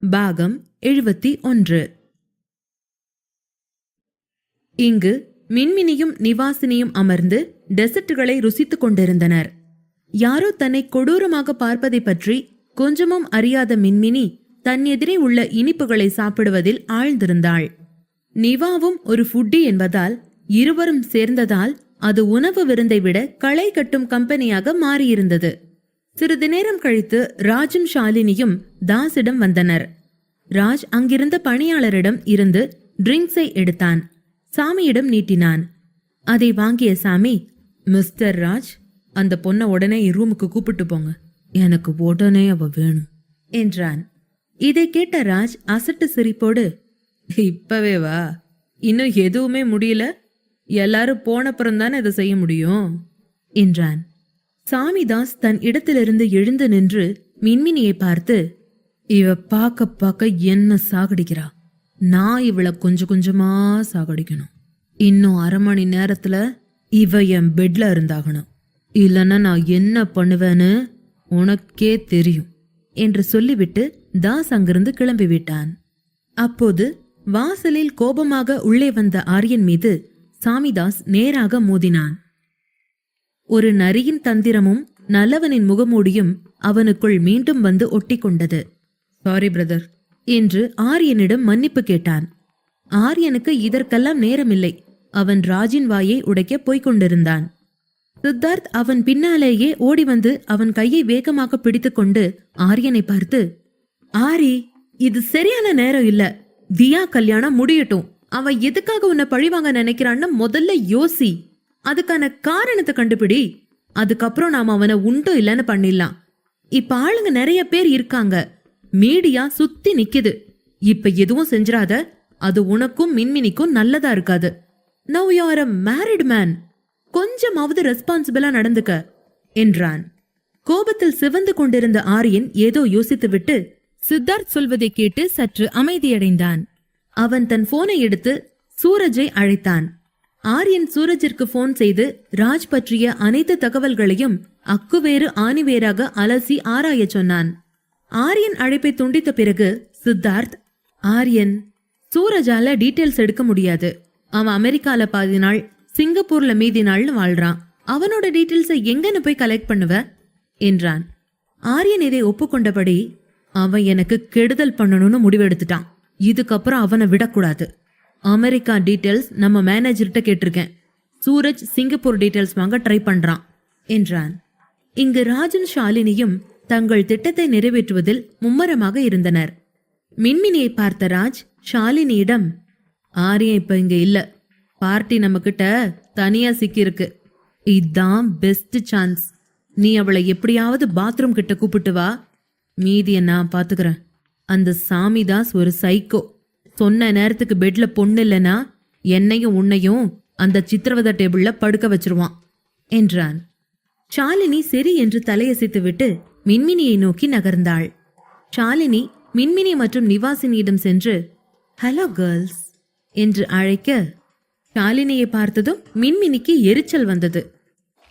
பாகம் 71. இங்கு மின்மினியும் நிவாசினியும் அமர்ந்து டெசர்ட்டுகளை ருசித்துக் கொண்டிருந்தனர். யாரோ தன்னை கொடூரமாக பார்ப்பதை பற்றி கொஞ்சமும் அறியாத மின்மினி தன் எதிரே உள்ள இனிப்புகளை சாப்பிடுவதில் ஆழ்ந்திருந்தாள். நிவாவும் ஒரு ஃபுட்டி என்பதால், இருவரும் சேர்ந்ததால் அது உணவு விருந்தை விட களை கட்டும் கம்பெனியாக மாறியிருந்தது. சிறிது நேரம் கழித்து ராஜும் ஷாலினியும் தாஸிடம் வந்தனர். ராஜ் அங்கிருந்த பணியாளரிடம் இருந்து ட்ரிங்க்ஸை எடுத்தான். சாமியிடம் நீட்டினான். அதை வாங்கிய சாமி, மிஸ்டர் ராஜ், அந்த பொண்ணை உடனே ரூமுக்கு கூப்பிட்டு போங்க, எனக்கு உடனே அவ வேணும் என்றான். இதை கேட்ட ராஜ் அசட்டு சிரிப்போடு, இப்பவே வா, இன்னும் எதுவுமே முடியல, எல்லாரும் போனப்புறம்தானே இதை செய்ய முடியும் என்றான். சாமிதாஸ் தன் இடத்திலிருந்து எழுந்து நின்று மின்மினியை பார்த்து, இவ பார்க்க பார்க்க என்ன சாகடிக்கிறா, நான் இவளை கொஞ்சம் கொஞ்சமா சாகடிக்கணும். இன்னும் அரை மணி நேரத்துல இவ என் பெட்ல இருந்தாகணும், இல்லைன்னா நான் என்ன பண்ணுவேன்னு உனக்கே தெரியும் என்று சொல்லிவிட்டு தாஸ் அங்கிருந்து கிளம்பி விட்டான். அப்போது வாசலில் கோபமாக உள்ளே வந்த ஆரியன் மீது சாமிதாஸ் நேராக மோதினான். ஒரு நரியின் தந்திரமும் நல்லவனின் முகமூடியும் அவனுக்குள் மீண்டும் வந்து ஒட்டி கொண்டது. சாரி பிரதர் என்று ஆரியனிடம் மன்னிப்பு கேட்டான். ஆரியனுக்கு இதற்கெல்லாம் நேரமில்லை. அவன் ராஜின் வாயை உடைக்க போய்கொண்டிருந்தான். சித்தார்த் அவன் பின்னாலேயே ஓடி வந்து அவன் கையை வேகமாக பிடித்துக்கொண்டு ஆரியனை பார்த்து, ஆரி, இது சரியான நேரம் இல்ல, தியா கல்யாணம் முடியட்டும், அவன் எதுக்காக உன்னை பழிவாங்க நினைக்கிறான்னு முதல்ல யோசி, அதுக்கான காரணத்தை கண்டுபிடி, அதுக்கப்புறம் நாம அவனை உண்டோ இல்லன்னு பண்ணிடலாம். இப்ப ஆளுங்க நிறைய பேர் இருக்காங்க, மீடியா சுத்தி நிக்குது, இப்ப எதுவும் செஞ்சிராத, அது உனக்கும் மின்மினிக்கும் நல்லதா இருக்காது. Now you are a married man, கொஞ்சமாவது ரெஸ்பான்சிபிளா நடந்துக்க என்றான். கோபத்தில் சிவந்து கொண்டிருந்த ஆரியன் ஏதோ யோசித்துவிட்டு சித்தார்த் சொல்வதை கேட்டு சற்று அமைதியடைந்தான். அவன் தன் போனை எடுத்து சூரஜை அழைத்தான். ஆரியன் சூரஜிற்கு போன் செய்து ராஜ் பற்றிய அனைத்து தகவல்களையும் அக்குவேறு ஆணிவேராக அலசி ஆராய சொன்னான். ஆரியன் அழைப்பை துண்டித்த பிறகு சித்தார்த், ஆரியன், சூரஜால டீட்டெயில்ஸ் எடுக்க முடியாது, அவன் அமெரிக்கால பாதி நாள், சிங்கப்பூர்ல மீதி நாள்னு வாழ்றான், அவனோட டீட்டெயில்ஸை எங்கன்னு போய் கலெக்ட் பண்ணுவ என்றான். ஆரியன் இதை ஒப்புக்கொண்டபடி, அவன் எனக்கு கெடுதல் பண்ணணும்னு முடிவெடுத்துட்டான், இதுக்கப்புறம் அவனை விடக்கூடாது. அமெரிக்கா டீட்டெயில்ஸ் நம்ம மேனேஜர்கிட்ட கேட்டிருக்கேன், சூரஜ் சிங்கப்பூர் டீட்டெயில்ஸ் வாங்க ட்ரை பண்றான் என்றான். இங்கு ராஜன் ஷாலினியும் தங்கள் திட்டத்தை நிறைவேற்றுவதில் மும்மரமாக இருந்தனர். மின்மினியை பார்த்த ராஜ் ஷாலினியிடம், ஆரியன் இப்ப இங்க இல்ல, பார்ட்டி நம்ம கிட்ட தனியா சிக்கிருக்கு, இதுதான் பெஸ்ட் சான்ஸ், நீ அவளை எப்படியாவது பாத்ரூம் கிட்ட கூப்பிட்டு வா, மீதிய நான் பாத்துக்கிறேன். அந்த சாமிதாஸ் ஒரு சைக்கோ, சொன்ன நேரத்துக்கு பெட்ல பொண்ணு இல்லைன்னா என்னையும் உன்னையும் அந்த சித்திரவதை டேபிள்ல படுக்க வச்சிருவான் என்றான். ஷாலினி சரி என்று தலையசைத்து விட்டு மின்மினியை நோக்கி நகர்ந்தாள். ஷாலினி மின்மினி மற்றும் நிவாசினியிடம் சென்று, ஹலோ கேர்ள்ஸ் என்று அழைக்க, ஷாலினியை பார்த்ததும் மின்மினிக்கு எரிச்சல் வந்தது.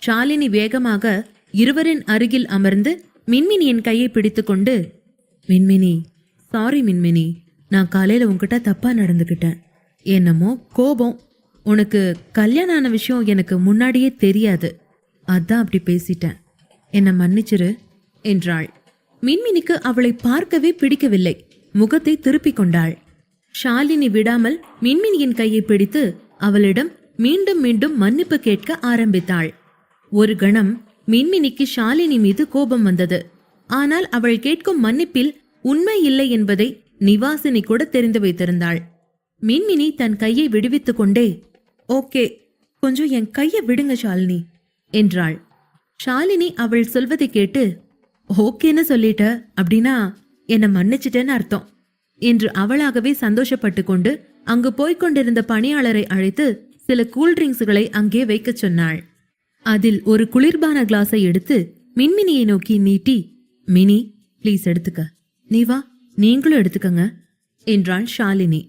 ஷாலினி வேகமாக இருவரின் அருகில் அமர்ந்து மின்மினியின் கையை பிடித்துக்கொண்டு, மின்மினி, சாரி மின்மினி, நான் காலையில உன்கிட்ட தப்பா நடந்துகிட்டேன், என்னமோ கோபம், உனக்கு கல்யாணம் ஆன விஷயம் எனக்கு முன்னாடியே தெரியாது, அதான் அப்படி பேசிட்டேன், என்னை மன்னிச்சிரு என்றாள். மின்மினிக்கு அவளை பார்க்கவே பிடிக்கவில்லை, முகத்தை திருப்பிக் கொண்டாள். ஷாலினி விடாமல் மின்மினியின் கையை பிடித்து அவளிடம் மீண்டும் மீண்டும் மன்னிப்பு கேட்க ஆரம்பித்தாள். ஒரு கணம் மின்மினிக்கு ஷாலினி மீது கோபம் வந்தது. ஆனால் அவள் கேட்கும் மன்னிப்பில் உண்மை இல்லை என்பதை நிவாசினி கூட தெரிந்து வைத்திருந்தாள். மின்மினி தன் கையை விடுவித்துக் கொண்டே, ஓகே, கொஞ்சம் என் கையை விடுங்க ஷாலினி என்றாள். ஷாலினி அவள் சொல்வதை கேட்டு, ஓகேன்னு சொல்லிட்ட அப்படின்னா என்னை மன்னிச்சிட்டேன்னு அர்த்தம் என்று அவளாகவே சந்தோஷப்பட்டு கொண்டு அங்கு போய்கொண்டிருந்த பணியாளரை அழைத்து சில கூல்ட்ரிங்க்ஸ்களை அங்கே வைக்க சொன்னாள். அதில் ஒரு குளிர்பான கிளாஸை எடுத்து மின்மினியை நோக்கி நீட்டி, மினி ப்ளீஸ் எடுத்துக்க, நீ வா, நீங்களும் எடுத்துக்கங்க என்றாள் ஷாலினி.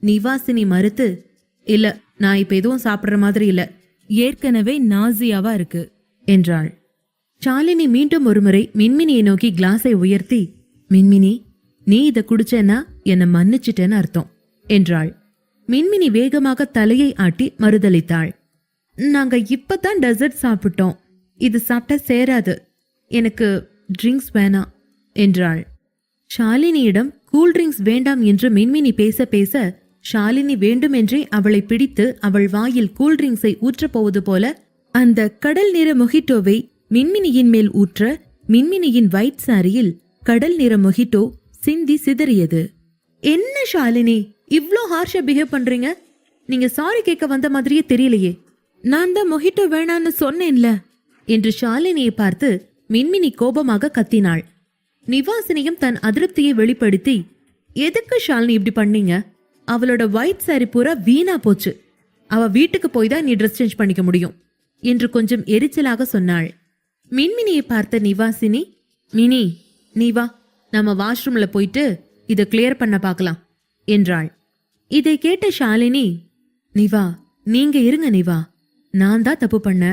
நிவாசினி மறுத்து, இல்ல, நான் இப்ப எதுவும் சாப்பிடுற மாதிரி இல்ல, ஏற்கனவே நாசியாவா இருக்கு என்றாள். ஷாலினி மீண்டும் ஒருமுறை மின்மினியை நோக்கி கிளாஸை உயர்த்தி, மின்மினி நீ இத குடிச்சேன்னா என்ன மன்னிச்சிட்டேன்னு அர்த்தம் என்றாள். மின்மினி வேகமாக தலையை ஆட்டி மறுதளித்தாள். நாங்க இப்பதான் டெசர்ட் சாப்பிட்டோம், இது சாப்பிட்டா சேராது, எனக்கு ட்ரிங்க்ஸ் வேணாம் என்றாள். ஷாலினியிடம் கூல்ட்ரிங்க்ஸ் வேண்டாம் என்று மின்மினி பேச பேச ஷாலினி வேண்டுமென்றே அவளை பிடித்து அவள் வாயில் கூல்ட்ரிங்க்ஸை ஊற்றப்போவது போல அந்த கடல் நிற மொஹிட்டோவை மின்மினியின் மேல் ஊற்ற மின்மினியின் ஒயிட் சாரியில் கடல் நிற மொஹிட்டோ சிந்தி சிதறியது. என்ன ஷாலினி, இவ்ளோ ஹார்ஷா பிஹேவ் பண்றீங்க? நீங்க சாரி கேட்க வந்த மாதிரியே தெரியலையே. நான் தான் மொஹிட்டோ வேணான்னு சொன்னேன்ல என்று ஷாலினியை பார்த்து மின்மினி கோபமாக கத்தினாள். நிவாசினியும் தன் அதிருப்தியை வெளிப்படுத்தி, எதுக்கு ஷாலினி இப்படி பண்ணீங்க? அவளோட ஒயிட் சாரி பூரா வீணா போச்சு, அவ வீட்டுக்கு போய் தான் நீ ட்ரெஸ் சேஞ்ச் பண்ணிக்க முடியும் என்று கொஞ்சம் எரிச்சலாக சொன்னாள். மின்மினியை பார்த்த நிவாசினி, மினி நீ வா, நம்ம வாஷ்ரூம்ல போயிட்டு இதை கிளியர் பண்ண பார்க்கலாம் என்றாள். இதை கேட்ட ஷாலினி, நிவா நீங்க இருங்க நிவா, நான் தான் தப்பு பண்ண,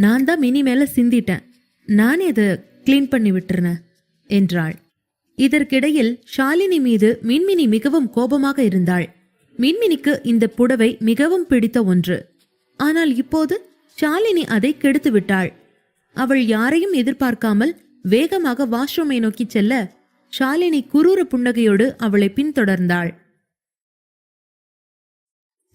நான் தான் மினி மேல சிந்திட்டேன், நானே அதை கிளீன் பண்ணி விட்டுறேன் என்றாள். இதற்கிடையில் ஷாலினி மீது மின்மினி மிகவும் கோபமாக இருந்தாள். மின்மினிக்கு இந்த புடவை மிகவும் பிடித்த ஒன்று. ஆனால் இப்போது ஷாலினி அதை கெடுத்து விட்டாள். அவள் யாரையும் எதிர்பார்க்காமல் வேகமாக வாஷ்ரூமை நோக்கி செல்ல ஷாலினி குரூர புன்னகையோடு அவளை பின்தொடர்ந்தாள்.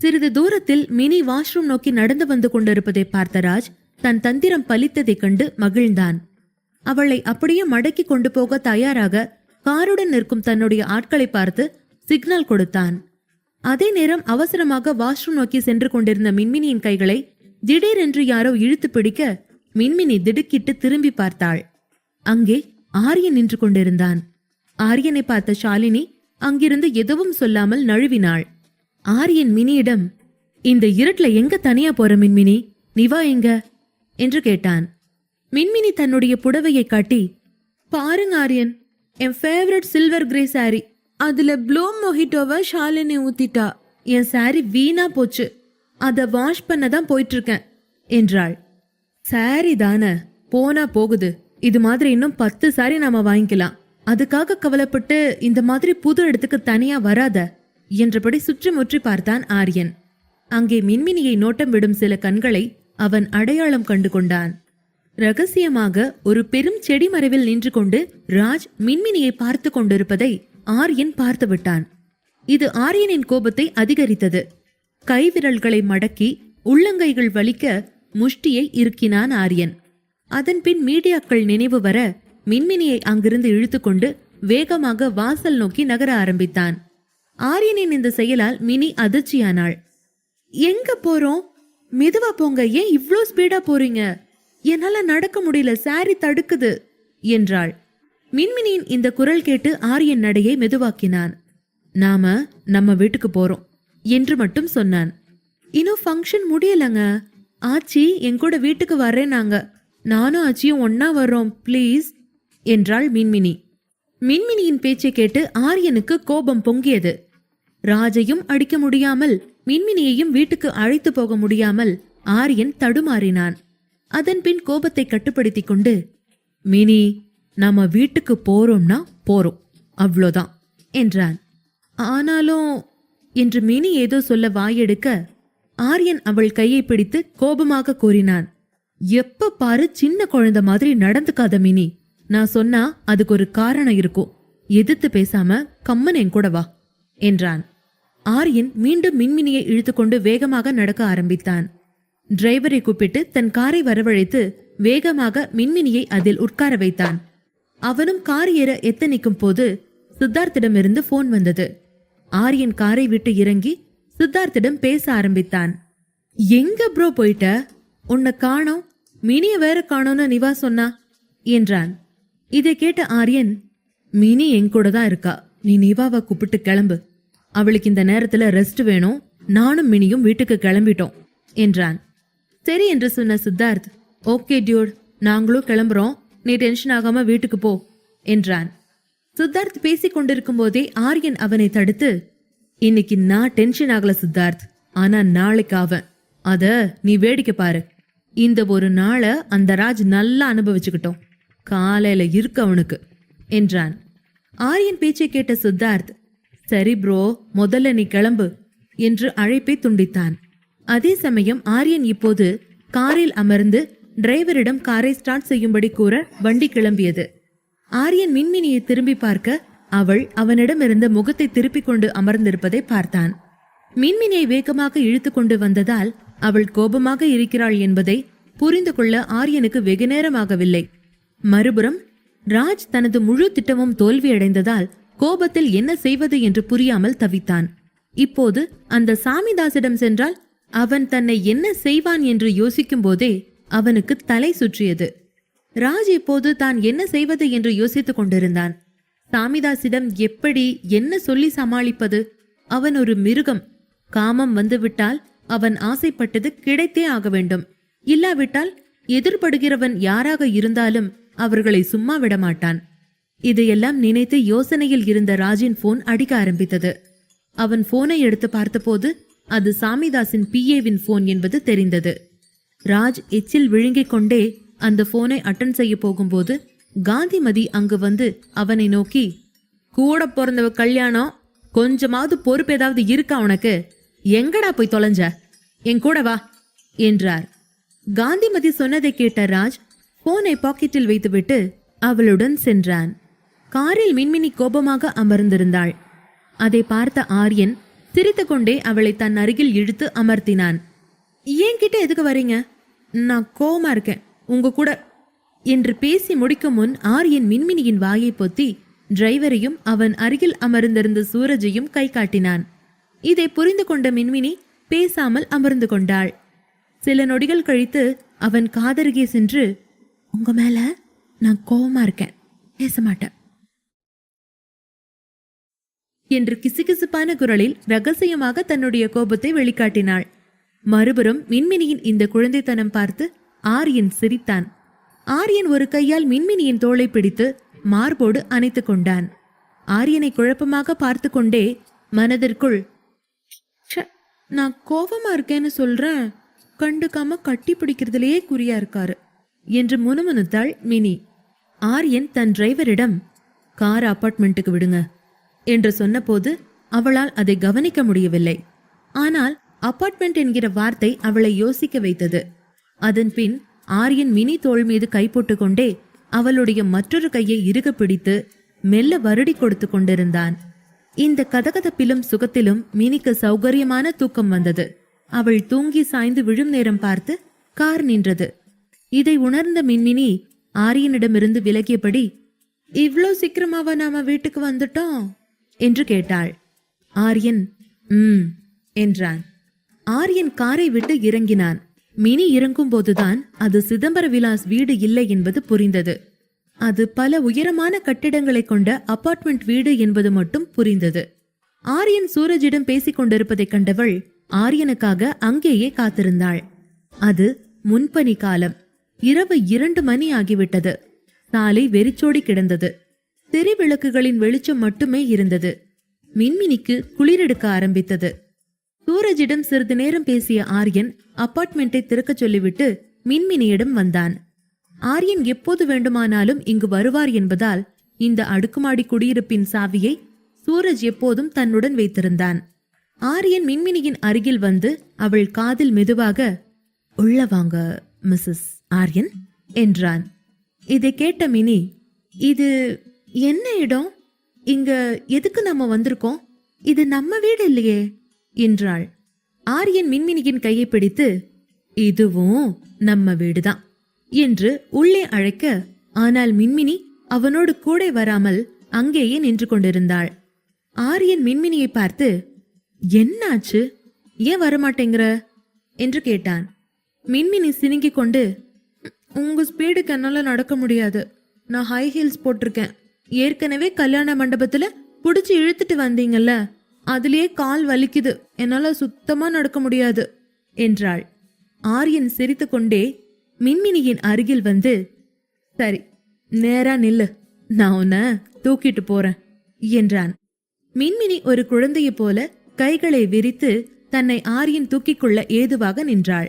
சிறிது தூரத்தில் மினி வாஷ்ரூம் நோக்கி நடந்து வந்து கொண்டிருப்பதை பார்த்த ராஜ் தன் தந்திரம் பலித்ததைக் கண்டு மகிழ்ந்தான். அவளை அப்படியே மடக்கி கொண்டு போக தயாராக காருடன் நிற்கும் தன்னுடைய ஆட்களை பார்த்து சிக்னல் கொடுத்தான். அதே நேரம் அவசரமாக வாஷ்ரூம் நோக்கி சென்று கொண்டிருந்த மின்மினியின் கைகளை திடீரென்று யாரோ இழுத்து பிடிக்க மின்மினி திடுக்கிட்டு திரும்பி பார்த்தாள். அங்கே ஆரியன் நின்று கொண்டிருந்தான். ஆரியனை பார்த்த ஷாலினி அங்கிருந்து எதுவும் சொல்லாமல் நழுவினாள். ஆரியன் மினியிடம், இந்த இருட்டுல எங்க தனியா போற மின்மினி, நிவா எங்க என்று கேட்டான். மின்மினி தன்னுடைய புடவையை காட்டி, பாருங்க ஆரியன், என் ஃபேவரட் சில்வர் கிரே சாரி, அதுல ப்ளூம் மொஹிட்டோவை ஷாலினி ஊத்திட்டா, என் சாரி வீணா போச்சு, அதை வாஷ் பண்ண தான் போயிட்டு இருக்கேன் என்றாள். சாரி தானே, போனா போகுது, இது மாதிரி இன்னும் 10 சாரி நாம வாங்கிக்கலாம், அதுக்காக கவலைப்பட்டு இந்த மாதிரி புது இடத்துக்கு தனியா வராத என்றபடி சுற்றி முற்றி பார்த்தான் ஆரியன். அங்கே மின்மினியை நோட்டம் விடும் சில கண்களை அவன் அடையாளம் கண்டு கொண்டான். ரகசியமாக ஒரு பெரும் செடி மறைவில் நின்று கொண்டு ராஜ் மின்மினியை பார்த்து கொண்டிருப்பதை ஆரியன் பார்த்து விட்டான். இது ஆரியனின் கோபத்தை அதிகரித்தது. கைவிரல்களை மடக்கி உள்ளங்கைகள் வலிக்க முஷ்டியை இறுக்கினான் ஆரியன். அதன் பின் மீடியாக்கள் நினைவு வர மின்மினியை அங்கிருந்து இழுத்துக்கொண்டு வேகமாக வாசல் நோக்கி நகர ஆரம்பித்தான். ஆரியனின் இந்த செயலால் மினி அதிர்ச்சியானாள். எங்க போறோம்? மெதுவா போங்க, ஏன் இவ்ளோ ஸ்பீடா போறீங்க? என்னால நடக்க முடியல, சாரி தடுக்குது என்றாள். மின்மினியின் இந்த குரல் கேட்டு ஆரியன் நடையை மெதுவாக்கினான். நாம நம்ம வீட்டுக்கு போறோம் என்று மட்டும் சொன்னான். இன்னும் ஃபங்க்ஷன் முடியலங்க, ஆச்சி எங்கூட வீட்டுக்கு வர்றேனாங்க, நானும் ஆச்சியும் ஒன்னா வர்றோம் ப்ளீஸ் என்றாள் மின்மினி. மின்மினியின் பேச்சை கேட்டு ஆரியனுக்கு கோபம் பொங்கியது. ராஜையும் அடிக்க முடியாமல் மின்மினியையும் வீட்டுக்கு அழைத்து போக முடியாமல் ஆரியன் தடுமாறினான். அதன் பின் கோபத்தை கட்டுப்படுத்தி கொண்டு, மினி நாம வீட்டுக்கு போறோம்னா போறோம், அவ்வளோதான் என்றான். ஆனாலும் என்று மினி ஏதோ சொல்ல வாயெடுக்க ஆரியன் அவள் கையை பிடித்து கோபமாக கூறினான். எப்ப பாரு சின்ன குழந்தை மாதிரி நடந்துக்காத மினி, நான் சொன்னா அதுக்கு ஒரு காரணம் இருக்கும், எதிர்த்து பேசாம கம்மன் என் கூட வா என்றான். ஆரியன் மீண்டும் மின்மினியை இழுத்துக்கொண்டு வேகமாக நடக்க ஆரம்பித்தான். டிரைவரை கூப்பிட்டு தன் காரை வரவழைத்து வேகமாக மின்மினியை அதில் உட்கார வைத்தான். அவனும் கார் ஏற எத்தனிக்கும் போது சித்தார்த்திடமிருந்து போன் வந்தது. ஆரியன் காரை விட்டு இறங்கி சித்தார்த்திடம் பேச ஆரம்பித்தான். எங்க ப்ரோ போயிட்ட? உன்னை காணோம், மினிய வேற காணோன்னு நிவா சொன்னா என்றான். இதை கேட்ட ஆரியன், மினி எங்கூட தான் இருக்கா, நீ நிவாவை கூப்பிட்டு கிளம்பு, அவளுக்கு இந்த நேரத்துல ரெஸ்ட் வேணும், நானும் மினியும் வீட்டுக்கு கிளம்பிட்டோம் என்றான். சரி என்று சொன்ன சித்தார்த், ஓகே டியூட், நாங்களும் கிளம்புறோம், நீ டென்ஷன் ஆகாம வீட்டுக்கு போ என்றான். சித்தார்த் பேசிக் கொண்டிருக்கும் போதே ஆரியன் அவனை தடுத்து, இன்னைக்கு நான் டென்ஷன் ஆகல சித்தார்த், ஆனா நாளைக்கு ஆவன், அத நீ வேடிக்கை பாரு, இந்த ஒரு நாளை அந்த ராஜ் நல்லா அனுபவிச்சுக்கிட்டோம், காலையில இருக்கு அவனுக்கு என்றான். ஆரியன் பேச்சை கேட்ட சித்தார்த், சரி ப்ரோ, முதல்ல நீ கிளம்பு என்று அழைப்பை துண்டித்தான். அதே சமயம் ஆரியன் இப்போது காரில் அமர்ந்து டிரைவரிடம் காரை ஸ்டார்ட் செய்யும்படி கூற வண்டி கிளம்பியது. ஆரியன் மின்மினியை திரும்பி பார்க்க அவள் அவனிடமிருந்த முகத்தை திருப்பிக் கொண்டு அமர்ந்திருப்பதை பார்த்தான். மின்மினியை வேகமாக இழுத்து கொண்டு வந்ததால் அவள் கோபமாக இருக்கிறாள் என்பதை புரிந்து கொள்ள ஆரியனுக்கு வெகு நேரமாகவில்லை. மறுபுறம் ராஜ் தனது முழு திட்டமும் தோல்வியடைந்ததால் கோபத்தில் என்ன செய்வது என்று புரியாமல் தவித்தான். இப்போது அந்த சாமிதாசிடம் சென்றால் அவன் தன்னை என்ன செய்வான் என்று யோசிக்கும் போதே அவனுக்கு தலை சுற்றியது. ராஜ் இப்போது தான் என்ன செய்வது என்று யோசித்துக் கொண்டிருந்தான். சாமிதாசிடம் எப்படி என்ன சொல்லி சமாளிப்பது? அவன் ஒரு மிருகம். காமம் வந்துவிட்டால் அவன் ஆசைப்பட்டது கிடைத்தே ஆக வேண்டும். இல்லாவிட்டால் எதிர்படுகிறவன் யாராக இருந்தாலும் அவர்களை சும்மா விடமாட்டான். இதையெல்லாம் நினைத்து யோசனையில் இருந்த ராஜின் போன் அடிக்க ஆரம்பித்தது. அவன் போனை எடுத்து பார்த்தபோது அது சாமிதாசின் பிஏவின் போன் என்பது தெரிந்தது. ராஜ் எச்சில் விழுங்கிக் கொண்டே அந்த போனை அட்டன் செய்ய போகும்போது காந்திமதி அங்கு வந்து அவனை நோக்கி, கூட பிறந்தவ கல்யாணம், கொஞ்சமாவது பொறுப்பு ஏதாவது இருக்கா உனக்கு? எங்கடா போய் தொலைஞ்ச? என் கூட வா என்றார். காந்திமதி சொன்னதை கேட்ட ராஜ் போனை பாக்கெட்டில் வைத்துவிட்டு அவளுடன் சென்றான். காரில் மின்மினி கோபமாக அமர்ந்திருந்தாள். அதை பார்த்த ஆரியன் சிரித்துக்கொண்டே அவளை தன் அருகில் இழுத்து அமர்த்தினான். ஏன் கிட்ட எதுக்கு வரீங்க? நான் கோவமா இருக்கேன் உங்க கூட என்று பேசி முடிக்கும் முன் ஆரியன் மின்மினியின் வாயை பொத்தி டிரைவரையும் அவன் அருகில் அமர்ந்திருந்த சூரஜையும் கை காட்டினான். இதை புரிந்து கொண்ட மின்மினி பேசாமல் அமர்ந்து கொண்டாள். சில நொடிகள் கழித்து அவன் காதருகே சென்று, உங்க மேல நான் கோவமா இருக்கேன், பேச மாட்டேன் என்று கிசுகிசுப்பான குரலில் ரகசியமாக தன்னுடைய கோபத்தை வெளிக்காட்டினாள். மறுபுறம் மின்மினியின் இந்த குழந்தைத்தனம் பார்த்து ஆரியன் சிரித்தான். ஆரியன் ஒரு கையால் மின்மினியின் தோளை பிடித்து மார்போடு அணைத்துக் கொண்டான். ஆரியனை குழப்பமாக பார்த்து கொண்டே மனதிற்குள், நான் கோபமா இருக்கேன்னு சொல்றேன், கண்டுக்காம கட்டி பிடிக்கிறதுலயே குறியா இருக்காரு என்று முணுமுணுத்தாள் மினி. ஆரியன் தன் டிரைவரிடம் கார் அபார்ட்மெண்ட்டுக்கு விடுங்க என்று சொன்னபோது அவளால் அதை கவனிக்க முடியவில்லை. ஆனால் அபார்ட்மெண்ட் என்கிற வார்த்தை அவளை யோசிக்க வைத்தது. அதன் பின் ஆரியன் மினி தோள் மீது கை போட்டுக் கொண்டே அவளுடைய மற்றொரு கையை இறுக பிடித்து மெல்ல வருடி கொடுத்து கொண்டிருந்தான். இந்த கதகதப்பிலும் சுகத்திலும் மினிக்கு சௌகரியமான தூக்கம் வந்தது. அவள் தூங்கி சாய்ந்து விழும் நேரம் பார்த்து கார் நின்றது. இதை உணர்ந்த மின்மினி ஆரியனிடமிருந்து விலகியபடி, இவ்ளோ சீக்கிரமாவா நாம வீட்டுக்கு வந்துட்டோம் என்று கேட்டாள். ஆரியன் என்றான். ஆரியன் காரை விட்டு இறங்கினான். மினி இறங்கும் போதுதான் அது சிதம்பர விலாஸ் வீடு இல்லை என்பது புரிந்தது. அது பல உயரமான கட்டிடங்களை கொண்ட அபார்ட்மெண்ட் வீடு என்பது மட்டும் புரிந்தது. ஆரியன் சூரஜிடம் பேசிக் கொண்டிருப்பதை கண்டவள் ஆரியனுக்காக அங்கேயே காத்திருந்தாள். அது முன்பனி காலம். இரவு 2 மணி ஆகிவிட்டது. சாலை வெறிச்சோடி கிடந்தது. திரைவிளக்குகளின் வெளிச்சம் மட்டுமே இருந்தது. மின்மினிக்கு குளிரெடுக்க ஆரம்பித்தது. சூரஜிடம் சிறிது நேரம் பேசிய ஆரியன் அபார்ட்மெண்ட்டை திறக்க சொல்லிவிட்டு மின்மினியிடம் வந்தான். ஆரியன் எப்போது வேண்டுமானாலும் இங்கு வருவார் என்பதால் இந்த அடுக்குமாடி குடியிருப்பின் சாவியை சூரஜ் எப்போதும் தன்னுடன் வைத்திருந்தான். ஆரியன் மின்மினியின் அருகில் வந்து அவள் காதில் மெதுவாக, உள்ள வாங்க மிஸ்ஸஸ் ஆரியன் என்றான். இதை கேட்ட மினி, இது என்ன இடம்? இங்க எதுக்கு நம்ம வந்திருக்கோம்? இது நம்ம வீடு இல்லையே என்றாள். ஆரியன் மின்மினியின் கையை பிடித்து, இதுவும் நம்ம வீடுதான் என்று உள்ளே அழைக்க, ஆனால் மின்மினி அவனோடு கூட வராமல் அங்கேயே நின்று கொண்டிருந்தாள். ஆரியன் மின்மினியை பார்த்து, என்னாச்சு, ஏன் வரமாட்டேங்கிற என்று கேட்டான். மின்மினி சினுங்கிக் கொண்டு, உங்க ஸ்பீடுக்கு என்னால நடக்க முடியாது. நான் ஹை ஹீல்ஸ் போட்டிருக்கேன். ஏற்கனவே கல்யாண மண்டபத்துல புடிச்சு இழுத்துட்டு வந்தீங்கல்ல, அதுலயே கால் வலிக்குது, என்னால சுத்தமா நடக்க முடியாது என்றாள். ஆரியன் சிரித்து கொண்டே மின்மினியின் அருகில் வந்து, சரி நேரா நில்லு, நான் உன்னை தூக்கிட்டு போறேன் என்றான். மின்மினி ஒரு குழந்தையை போல கைகளை விரித்து தன்னை ஆரியன் தூக்கிக் கொள்ள ஏதுவாக நின்றாள்.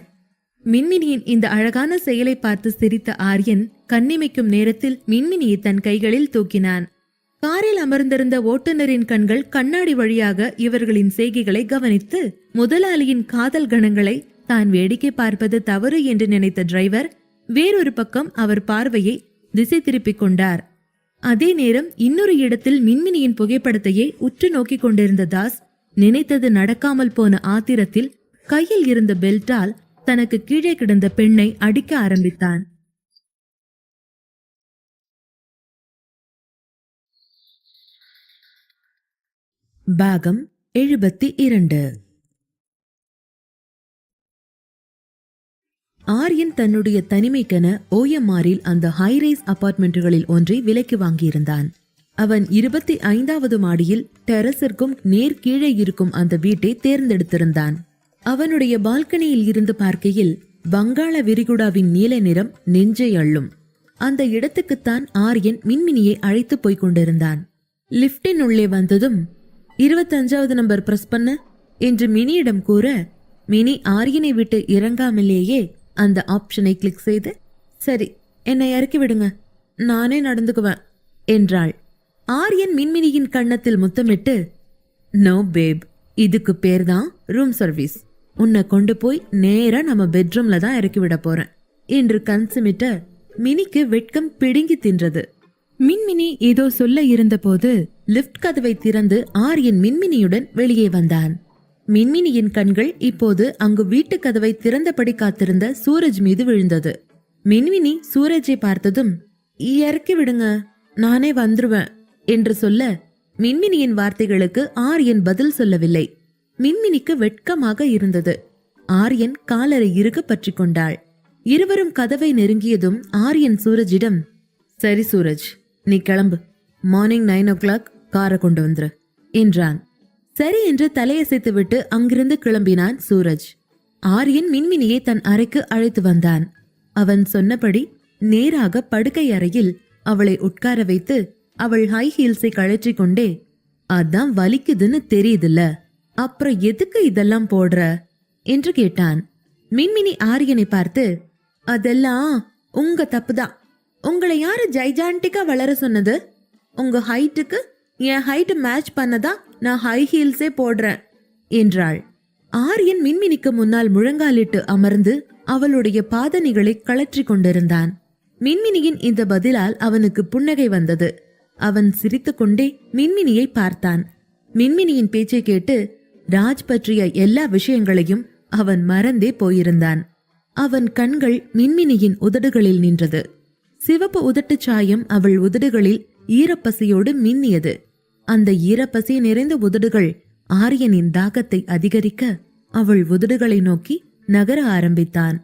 மின்மினியின் இந்த அழகான செயலை பார்த்து சிரித்த ஆரியன் கண்ணிமைக்கும் நேரத்தில் மின்மினியை தன் கைகளில் தூக்கினான். காரில் அமர்ந்திருந்த ஓட்டுநரின் கண்கள் கண்ணாடி வழியாக இவர்களின் செய்கைகளை கவனித்து முதலாளியின் காதல் கணங்களை தான் வேடிக்கை பார்ப்பது தவறு என்று நினைத்த டிரைவர் வேறொரு பக்கம் அவர் பார்வையை திசை திருப்பிக் கொண்டார். அதே நேரம் இன்னொரு இடத்தில் மின்மினியின் புகைப்படத்தையே உற்று நோக்கிக் கொண்டிருந்த தாஸ் நினைத்தது நடக்காமல் போன ஆத்திரத்தில் கையில் இருந்த பெல்ட்டால் தனக்கு கீழே கிடந்த பெண்ணை அடிக்க ஆரம்பித்தான். பாகம் 72. ஆரியன் தன்னுடைய தனிமைக்கென ஓஎம்ஆரில் அந்த ஹைரைஸ் அபார்ட்மெண்ட்டுகளில் ஒன்றை விலைக்கு வாங்கியிருந்தான். அவன் 25வது மாடியில் டெரஸிற்கும் நேர் கீழே இருக்கும் அந்த வீட்டை தேர்ந்தெடுத்திருந்தான். அவனுடைய பால்கனியில் இருந்து பார்க்கையில் வங்காள விரிகுடாவின் நீல நிறம் நெஞ்சை அள்ளும். அந்த இடத்துக்குத்தான் ஆரியன் மின்மினியை அழைத்து போய்க் கொண்டிருந்தான். லிப்டின் உள்ளே வந்ததும் 25வது நம்பர் பிரஸ் பண்ண என்று மினியிடம் கூற, மினி ஆரியனை விட்டு இறங்காமலேயே அந்த ஆப்ஷனை கிளிக் செய்து, சரி என்னை இறக்கி விடுங்க, நானே நடந்துக்குவேன் என்றாள். ஆரியன் மின்மினியின் கன்னத்தில் முத்தமிட்டு, நோ பேப், இதுக்கு பேர்தான் ரூம் சர்வீஸ். உன்னை கொண்டு போய் நேரா நம்ம பெட்ரூம்ல தான் இறக்கி விட போறேன் என்று கன்சுமிட்ட மினிக்கு வெட்கம் பிடுங்கி தின்றது. மின்மினி ஏதோ சொல்ல இருந்தபோது லிப்ட் கதவை திறந்து ஆரியன் மின்மினியுடன் வெளியே வந்தான். மின்மினியின் கண்கள் இப்போது அங்கு வீட்டு கதவை திறந்தபடி காத்திருந்த சூரஜ் மீது விழுந்தது. மின்மினி சூரஜை பார்த்ததும், இறக்கி விடுங்க, நானே வந்துருவேன் என்று சொல்ல மின்மினியின் வார்த்தைகளுக்கு ஆரியன் பதில் சொல்லவில்லை. மின்மினிக்கு வெட்கமாக இருந்தது. ஆரியன் காலரை இறுக பற்றி கொண்டாள். இருவரும் கதவை நெருங்கியதும் ஆரியன் சூரஜிடம், சரி சூரஜ், நீ கிளம்பு, மார்னிங் 9 o'clock காரை கொண்டு வந்துரு என்றான். சரி என்று தலையசைத்து விட்டு அங்கிருந்து கிளம்பினான் சூரஜ். ஆரியன் மின்மினியை தன் அறைக்கு அழைத்து வந்தான். அவன் சொன்னபடி நேராக படுக்கை அறையில் அவளை உட்கார வைத்து அவள் ஹை ஹீல்ஸை கழற்றி கொண்டே, அதான் வலிக்குதுன்னு தெரியுதுல்ல, அப்புறம் எதுக்கு இதெல்லாம் போடுற என்று கேட்டான். மின்மினி ஆரியனை பார்த்து, அதெல்லாம் உங்க தப்புதான். உங்களை யாரு ஜைஜாண்டிக்கா வளர சொன்னது? உங்க ஹைட்டுக்கு என் ஹைட் மேட்ச் பண்ணதா நான் ஹை ஹீல்ஸே போடுறேன் என்றாள். ஆரியன் மின்மினிக்கு முன்னால் முழங்காலிட்டு அமர்ந்து அவளுடைய பாதணிகளை கழற்றி கொண்டிருந்தான். மின்மினியின் இந்த பதிலால் அவனுக்கு புன்னகை வந்தது. அவன் சிரித்துக்கொண்டே மின்மினியை பார்த்தான். மின்மினியின் பேச்சை கேட்டு ராஜ் பற்றிய எல்லா விஷயங்களையும் அவன் மறந்தே போயிருந்தான். அவன் கண்கள் மின்மினியின் உதடுகளில் நின்றது. சிவப்பு உதட்டு சாயம் அவள் உதடுகளில் ஈரப்பசியோடு மின்னியது. அந்த ஈரப்பசி நிறைந்த உதடுகள் ஆரியனின் தாகத்தை அதிகரிக்க அவள் உதடுகளை நோக்கி நகர ஆரம்பித்தான்.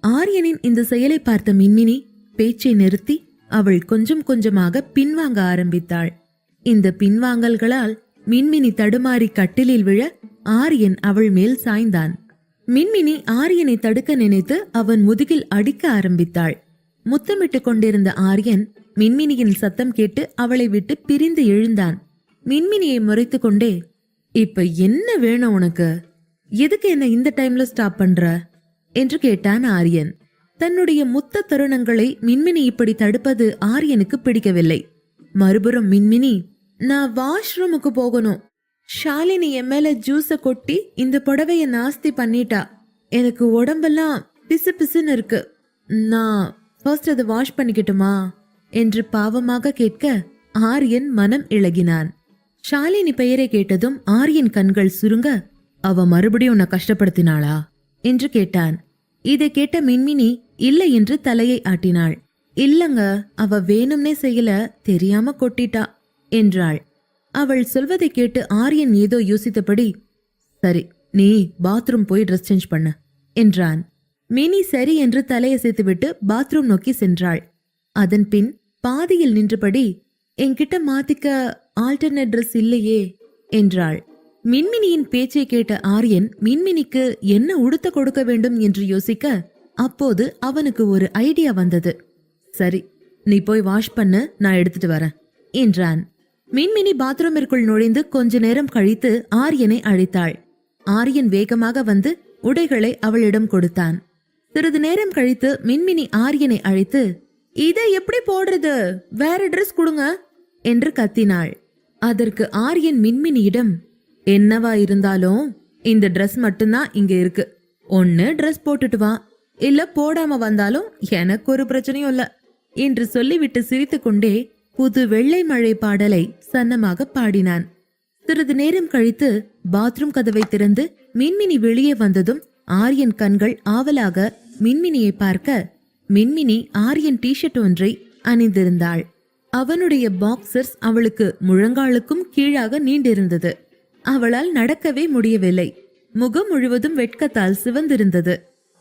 ஆரியனின் இந்த செயலை பார்த்த மின்மினி பேச்சை நிறுத்தி அவள் கொஞ்சம் கொஞ்சமாக பின்வாங்க ஆரம்பித்தாள். இந்த பின்வாங்கல்களால் மின்மினி தடுமாறி கட்டிலில் விழ ஆரியன் அவள் மேல் சாய்ந்தான். மின்மினி ஆரியனை தடுக்க நினைத்து அவன் முதுகில் அடிக்க ஆரம்பித்தாள். முத்தமிட்டு கொண்டிருந்த ஆரியன் மின்மினியின் சத்தம் கேட்டு அவளை விட்டு பிரிந்து எழுந்தான். மின்மினியை முறைத்து கொண்டே, இப்ப என்ன வேணும் உனக்கு? எதுக்கு என்ன இந்த டைம்ல ஸ்டாப் பண்ற என்று கேட்டான் ஆரியன். தன்னுடைய முத்த தருணங்களை மின்மினி இப்படி தடுப்பது ஆரியனுக்கு பிடிக்கவில்லை. மறுபுறம் மின்மினி, நான் வாஷ்ரூமுக்கு போகணும், ஷாலினி என் மேல ஜூஸ கொட்டி இந்த புடவைய நாஸ்தி பண்ணிட்டா, எனக்கு உடம்பெல்லாம் பிசு பிசுன்னு இருக்கு, நான் ஃபர்ஸ்ட் அதை வாஷ் பண்ணிக்கிட்டுமா என்று பாவமாக கேட்க ஆரியன் மனம் இளகினான். ஷாலினி பெயரை கேட்டதும் ஆரியன் கண்கள் சுருங்க, அவ மறுபடியும் உன்னை கஷ்டப்படுத்தினாளா என்று கேட்டான். இதை கேட்ட மின்மினி இல்லை என்று தலையை ஆட்டினாள். இல்லங்க, அவ வேணும்னே செய்யல, தெரியாம கொட்டிட்டா என்றாள். அவள் சொல்வதை கேட்டு ஆரியன் ஏதோ யோசித்தபடி, சரி நீ பாத்ரூம் போய் ட்ரெஸ் சேஞ்ச் பண்ண என்றான். மினி சரி என்று தலையசைத்துவிட்டு பாத்ரூம் நோக்கி சென்றாள். அதன் பின் பாதியில் நின்றபடி, என்கிட்ட மாத்திக்க ஆல்டர்னேட் ட்ரெஸ் இல்லையே என்றாள். மின்மினியின் பேச்சை கேட்ட ஆரியன் மின்மினிக்கு என்ன உடுத்த கொடுக்க வேண்டும் என்று யோசிக்க, அப்போது அவனுக்கு ஒரு ஐடியா வந்தது. சரி நீ போய் வாஷ் பண்ண, நான் எடுத்துட்டு வரேன் என்றான். மின்மினி பாத்ரூமிற்குள் நுழைந்து கொஞ்ச நேரம் கழித்து ஆரியனை அழைத்தாள். ஆரியன் வேகமாக வந்து உடைகளை அவளிடம் கொடுத்தான். சிறிது நேரம் கழித்து மின்மினி ஆரியனை அழைத்து, இதை எப்படி போடுறது, வேற ட்ரெஸ் கொடுங்க என்று கத்தினாள். அதற்கு ஆரியன் மின்மினியிடம், என்னவா இருந்தாலும் இந்த Dress மட்டும்தான் இங்க இருக்கு. ஒன்னு Dress போட்டுட்டு வா, இல்ல போடாம வந்தாலும் எனக்கு ஒரு பிரச்சனையும் இல்ல என்று சொல்லிவிட்டு சிரித்துக்கொண்டே புது வெள்ளை மழை பாடலை சன்னமாக பாடினான். சிறிது நேரம் கழித்து பாத்ரூம் கதவை திறந்து மின்மினி வெளியே வந்ததும் ஆரியன் கண்கள் ஆவலாக மின்மினியை பார்க்க, மின்மினி ஆரியன் டிஷர்ட் ஒன்றை அணிந்திருந்தாள். அவனுடைய பாக்ஸர்ஸ் அவளுக்கு முழங்காலுக்கும் கீழாக நீண்டிருந்தது. அவளால் நடக்கவே முடியவில்லை. முகம் முழுவதும் வெட்கத்தால் சிவந்திருந்தது.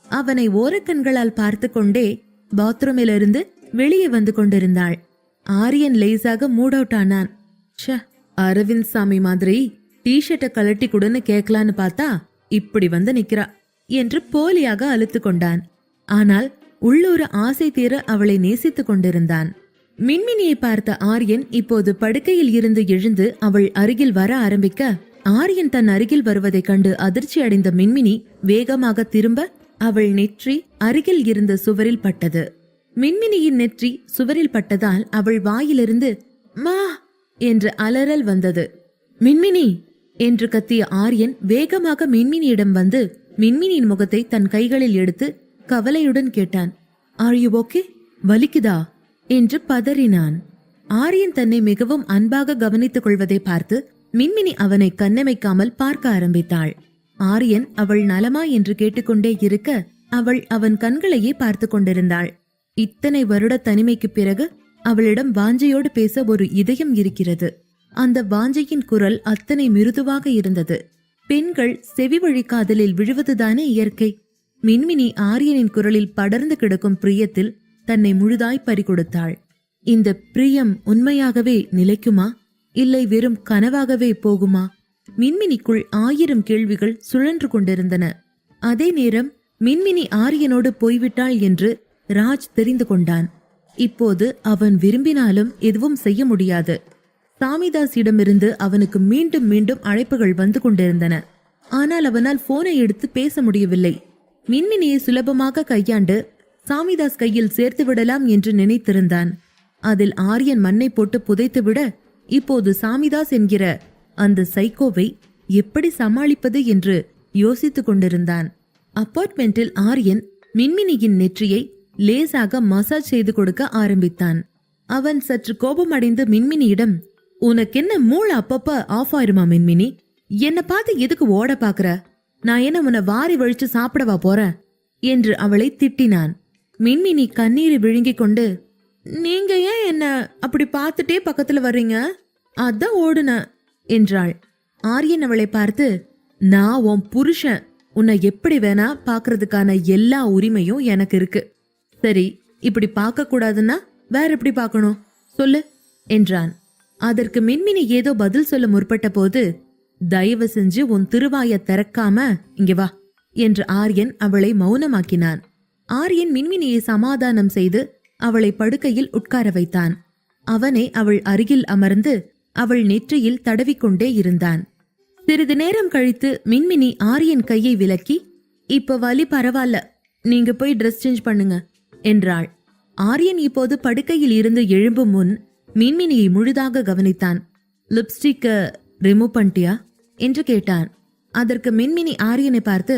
அவனை ஓரக்கண்களால் பார்த்து கொண்டே பாத்ரூமிலிருந்து வெளியே வந்து கொண்டிருந்தாள். ஆரியன் லேசாக மூட் அவுட் ஆனான். அரவிந்த் சாமி மாதிரி டிஷர்ட்டை கலட்டி கொடுன்னு கேட்கலான்னு பார்த்தா இப்படி வந்து நிக்கிறா என்று போலியாக அழுத்து கொண்டான். ஆனால் உள்ளூர ஆசை தீர அவளை நேசித்துக் கொண்டிருந்தான். மின்மினியை பார்த்த ஆரியன் இப்போது படுக்கையில் இருந்து எழுந்து அவள் அருகில் வர ஆரம்பிக்க, ஆரியன் தன் அருகில் வருவதைக் கண்டு அதிர்ச்சி அடைந்த மின்மினி வேகமாக திரும்ப அவள் நெற்றி அருகில் இருந்த சுவரில் பட்டது. மின்மினியின் நெற்றி சுவரில் பட்டதால் அவள் வாயிலிருந்து மா என்று அலறல் வந்தது. மின்மினி என்று கத்திய ஆரியன் வேகமாக மின்மினியிடம் வந்து மின்மினியின் முகத்தை தன் கைகளில் எடுத்து கவலையுடன் கேட்டான். Are you okay? வலிக்குதா என்று பதறினான். ஆரியன் தன்னை மிகவும் அன்பாக கவனித்துக் கொள்வதை பார்த்து மின்மினி அவனை கண்ணமைக்காமல் பார்க்க ஆரம்பித்தாள். ஆரியன் அவள் நலமா என்று கேட்டுக்கொண்டே இருக்க அவள் அவன் கண்களையே பார்த்து கொண்டிருந்தாள். இத்தனை வருட தனிமைக்கு பிறகு அவளிடம் வாஞ்சையோடு பேச ஒரு இதயம் இருக்கிறது. அந்த வாஞ்சையின் குரல் அத்தனை மிருதுவாக இருந்தது. பெண்கள் செவி வழி காதலில் விழுவதுதானே இயற்கை. மின்மினி ஆரியனின் குரலில் படர்ந்து கிடக்கும் பிரியத்தில் தன்னை முழுதாய் பறிகொடுத்தாள். இந்த பிரியம் உண்மையாகவே நிலைக்குமா, இல்லை வெறும் கனவாகவே போகுமா? மின்மினிக்குள் 1000 கேள்விகள் சுழன்று கொண்டிருந்தன. அதே நேரம் மின்மினி ஆரியனோடு போய்விட்டாள் என்று ராஜ் தெரிந்து கொண்டான். இப்போது அவன் விரும்பினாலும் எதுவும் செய்ய முடியாது. சாமிதாஸிடமிருந்து அவனுக்கு மீண்டும் மீண்டும் அழைப்புகள் வந்து கொண்டிருந்தன. ஆனால் அவனால் போனை எடுத்து பேச முடியவில்லை. மின்மினியை சுலபமாக கையாண்டு சாமிதாஸ் கையில் சேர்த்து விடலாம் என்று நினைத்திருந்தான். அதில் ஆரியன் மண்ணை போட்டு புதைத்துவிட இப்போது சாமிதாஸ் என்கிற அந்த சைக்கோவை எப்படி சமாளிப்பது என்று யோசித்துக் கொண்டிருந்தான். அபார்ட்மெண்டில் ஆரியன் மின்மினியின் நெற்றியை லேசாக மசாஜ் செய்து கொடுக்க ஆரம்பித்தான். அவன் சற்று கோபமடைந்து மின்மினியிடம், உனக்கென்ன மூளை அப்பப்ப ஆஃப் ஆயிருமா மின்மினி? என்ன பார்த்து எதுக்கு ஓட பாக்குற? நான் என்ன உன்னை வாரி வழிச்சு சாப்பிடவா போறேன் என்று அவளை திட்டினான். மின்மினி கண்ணீரை விழுங்கிக் கொண்டு, நீங்க ஏன் என்ன அப்படி பார்த்துட்டே பக்கத்துல வர்றீங்க? அதான் ஓடுன என்றாள். ஆரியன் அவளை பார்த்து, நான் உன் புருஷன், உன்னை எப்படி வேணா பாக்குறதுக்கான எல்லா உரிமையும் எனக்கு இருக்கு. சரி, இப்படி பார்க்க கூடாதுன்னா வேற எப்படி பார்க்கணும் சொல்லு என்றான். அதற்கு மின்மினி ஏதோ பதில் சொல்ல முற்பட்ட போது, தயவு செஞ்சு உன் திருவாய திறக்காம இங்க வா என்று ஆரியன் அவளை மௌனமாக்கினான். ஆரியன் மின்மினியை சமாதானம் செய்து அவளை படுக்கையில் உட்கார வைத்தான். அவனே அவள் அருகில் அமர்ந்து அவள் நெற்றியில் தடவிக்கொண்டே இருந்தான். சிறிது நேரம் கழித்து மின்மினி ஆரியன் கையை விலக்கி, இப்ப வலி பரவாயில்ல, நீங்க போய் ட்ரெஸ் சேஞ்ச் பண்ணுங்க என்றாள். ஆரியன் இப்போது படுக்கையில் இருந்து எழும்பும் முன் மின்மினியை முழுதாக கவனித்தான். லிப்ஸ்டிக்க ரிமூவ் பண்ணிட்டியா என்று கேட்டான். அதற்கு மின்மினி ஆரியனை பார்த்து,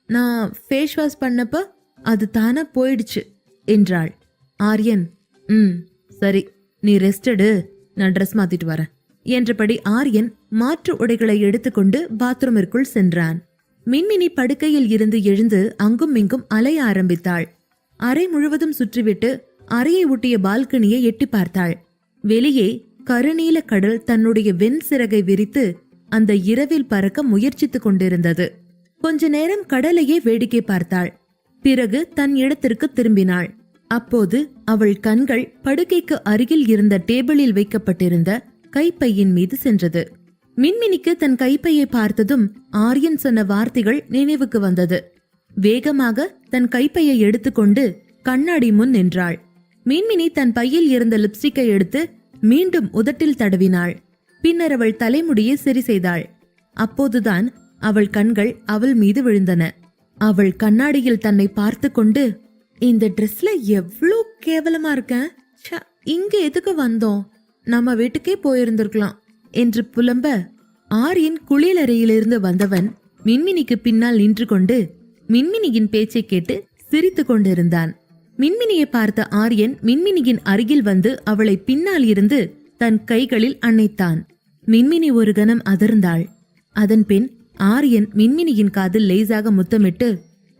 நான் ஃபேஸ் வாஷ் பண்ணப்ப அது தானா போயிடுச்சு என்றாள். ஆரியன், சரி, நீ ரெஸ்ட் எடு, நான் ட்ரெஸ் மாத்திட்டு வரேன் என்றபடி ஆரியன் மாற்று உடைகளை எடுத்துக்கொண்டு பாத்ரூமிற்குள் சென்றான். மின்மினி படுக்கையில் இருந்து எழுந்து அங்கும் இங்கும் அலைய ஆரம்பித்தாள். அறை முழுவதும் சுற்றிவிட்டு அறையை ஒட்டிய பால்கனியை எட்டி பார்த்தாள். வெளியே கருநீல கடல் தன்னுடைய வெண் சிறகை விரித்து அந்த இரவில் பறக்க முயற்சித்துக் கொண்டிருந்தது. கொஞ்ச நேரம் கடலையே வேடிக்கை பார்த்தாள். பிறகு தன் இடத்திற்கு திரும்பினாள். அப்போது அவள் கண்கள் படுக்கைக்கு அருகில் இருந்த டேபிளில் வைக்கப்பட்டிருந்த கைப்பையின் மீது சென்றது. மின்மினிக்கு தன் கைப்பையை பார்த்ததும் ஆரியன் சொன்ன வார்த்தைகள் நினைவுக்கு வந்தது. வேகமாக தன் கைப்பையை எடுத்துக்கொண்டு கண்ணாடி முன் நின்றாள். மின்மினி தன் பையில் இருந்த லிப்ஸ்டிக்கை எடுத்து மீண்டும் உதட்டில் தடவினாள். பின்னர் அவள் தலைமுடியை சரி செய்தாள். அப்போதுதான் அவள் கண்கள் அவள் மீது விழுந்தன. அவள் கண்ணாடியில் தன்னை பார்த்து கொண்டு, இந்த ட்ரெஸ்ல எவ்வளோ கேவலமா இருக்கேன், இங்க எதுக்கு வந்தோம்? நம்ம வீட்டுக்கே போயிருந்திருக்கலாம் என்று புலம்ப ஆரியன் குளியலறையிலிருந்து வந்தவன் மின்மினிக்கு பின்னால் நின்று கொண்டு மின்மினியின் பேச்சை கேட்டு சிரித்து கொண்டிருந்தான். மின்மினியை பார்த்த ஆரியன் மின்மினியின் அருகில் வந்து அவளை பின்னால் இருந்து தன் கைகளில் அணைத்தான். மின்மினி ஒரு கணம் அதிர்ந்தாள். அதன் பின் ஆரியன் மின்மினியின் காதில் லேசாக முத்தமிட்டு,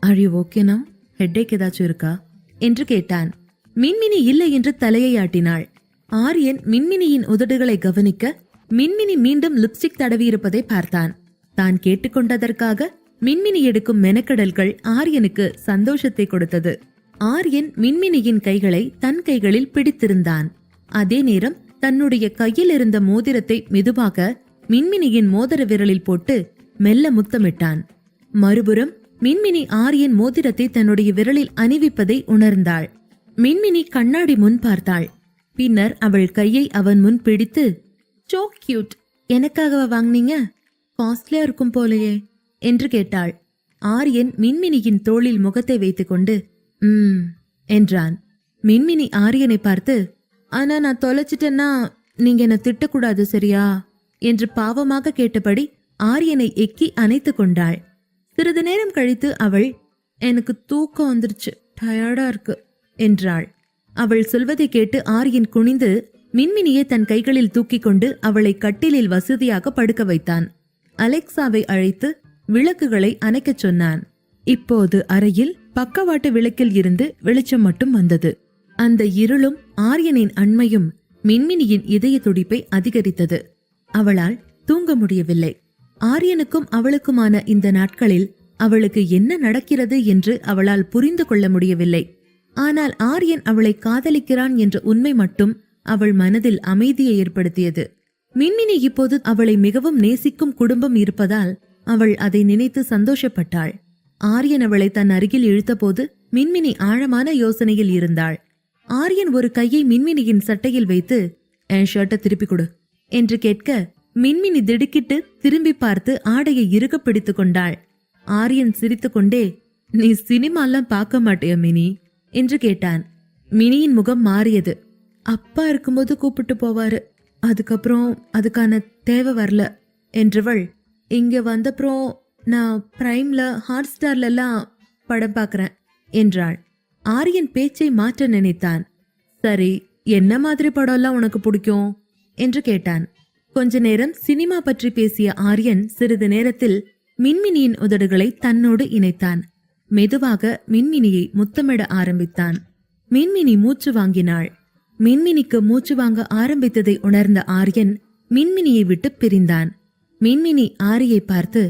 "ஆர் யூ ஓகேனா? ஹெட்டேக் ஏதாச்சும் இருக்கா?" என்று கேட்டான். மின்மினி இல்லை என்று தலையை ஆட்டினாள். ஆரியன் மின்மினியின் உதடுகளை கவனிக்க மின்மினி மீண்டும் லிப்ஸ்டிக் தடவியிருப்பதை பார்த்தான். தான் கேட்டுக்கொண்டதற்காக மின்மினி எடுக்கும் மெனக்கடல்கள் ஆரியனுக்கு சந்தோஷத்தை கொடுத்தது. ஆரியன் மின்மினியின் கைகளை தன் கைகளில் பிடித்திருந்தான். அதே நேரம் தன்னுடைய கையில் இருந்த மோதிரத்தை மெதுவாக மின்மினியின் மோதிர விரலில் போட்டு மெல்ல முத்தமிட்டான். மறுபுறம் மின்மினி ஆரியன் மோதிரத்தை தன்னுடைய விரலில் அணிவிப்பதை உணர்ந்தாள். மின்மினி கண்ணாடி முன் பார்த்தாள். பின்னர் அவள் கையை அவன் முன் பிடித்து, "சோ கியூட், எனக்காகவா வாங்கினீங்க? காஸ்ட்லியா இருக்கும் போலையே" என்று கேட்டாள். ஆரியன் மின்மினியின் தோளில் முகத்தை வைத்துக்கொண்டு என்றான். மின்மினி ஆரியனை பார்த்து, "ஆனா நான் தொலைச்சிட்டேன்னா நீங்க என்ன திட்டக்கூடாது, சரியா?" என்று பாவமாக கேட்டபடி ஆரியனை எக்கி அணைத்து கொண்டாள். சிறிது நேரம் கழித்து அவள், "எனக்கு தூக்கம் வந்துருச்சு, டயர்டா இருக்கு" என்றாள். அவள் சொல்வதை கேட்டு ஆரியன் குனிந்து மின்மினியை தன் கைகளில் தூக்கி கொண்டு அவளை கட்டிலில் வசதியாக படுக்க வைத்தான். அலெக்சாவை அழைத்து விளக்குகளை அணைக்கச் சொன்னான். இப்போது அறையில் பக்கவாட்டு விளக்கில் இருந்து வெளிச்சம் மட்டும் வந்தது. அந்த இருளும் ஆரியனின் அண்மையும் மின்மினியின் இதய துடிப்பை அதிகரித்தது. அவளால் தூங்க முடியவில்லை. ஆரியனுக்கும் அவளுக்குமான இந்த நாட்களில் அவளுக்கு என்ன நடக்கிறது என்று அவளால் புரிந்து கொள்ள முடியவில்லை. ஆனால் ஆரியன் அவளை காதலிக்கிறான் என்ற உண்மை மட்டும் அவள் மனதில் அமைதியை ஏற்படுத்தியது. மின்மினி இப்போது அவளை மிகவும் நேசிக்கும் குடும்பம் இருப்பதால் அவள் அதை நினைத்து சந்தோஷப்பட்டாள். ஆரியன் அவளை தன் அருகில் இழுத்தபோது மின்மினி ஆழமான யோசனையில் இருந்தாள். ஆரியன் ஒரு கையை மின்மினியின் சட்டையில் வைத்து, "என் ஷர்ட்டை திருப்பி கொடு" என்று கேட்க மின்மினி திடுக்கிட்டு திரும்பி பார்த்து ஆடையை இறுக பிடித்து கொண்டாள். ஆரியன் சிரித்துக்கொண்டே, "நீ சினிமாலாம் பார்க்க மாட்டியா மினி?" என்று கேட்டான். மினியின் முகம் மாறியது. "அப்பா இருக்கும்போது கூப்பிட்டு போவாரு, அதுக்கப்புறம் அதுக்கான தேவை வரல" என்றவள், "இங்க வந்தப்புறம் நான் பிரைம்ல ஹாட் ஸ்டார்லாம் படம் பார்க்கறேன்" என்றாள். ஆரியன் பேச்சை மாற்ற நினைத்தான். "சரி, என்ன மாதிரி படம்லாம் உனக்கு பிடிக்கும்?" என்று கேட்டான். கொஞ்ச நேரம் சினிமா பற்றி பேசிய ஆரியன் சிறிது நேரத்தில் மின்மினியின் உதடுகளை தன்னோடு இணைத்தான். மெதுவாக மின்மினியை முத்தமிட ஆரம்பித்தான். மின்மினி மூச்சு வாங்கினாள். மின்மினிக்கு மூச்சு வாங்க ஆரம்பித்ததை உணர்ந்த ஆரியன் மின்மினியை விட்டு பிரிந்தான். மின்மினி ஆரியை பார்த்து,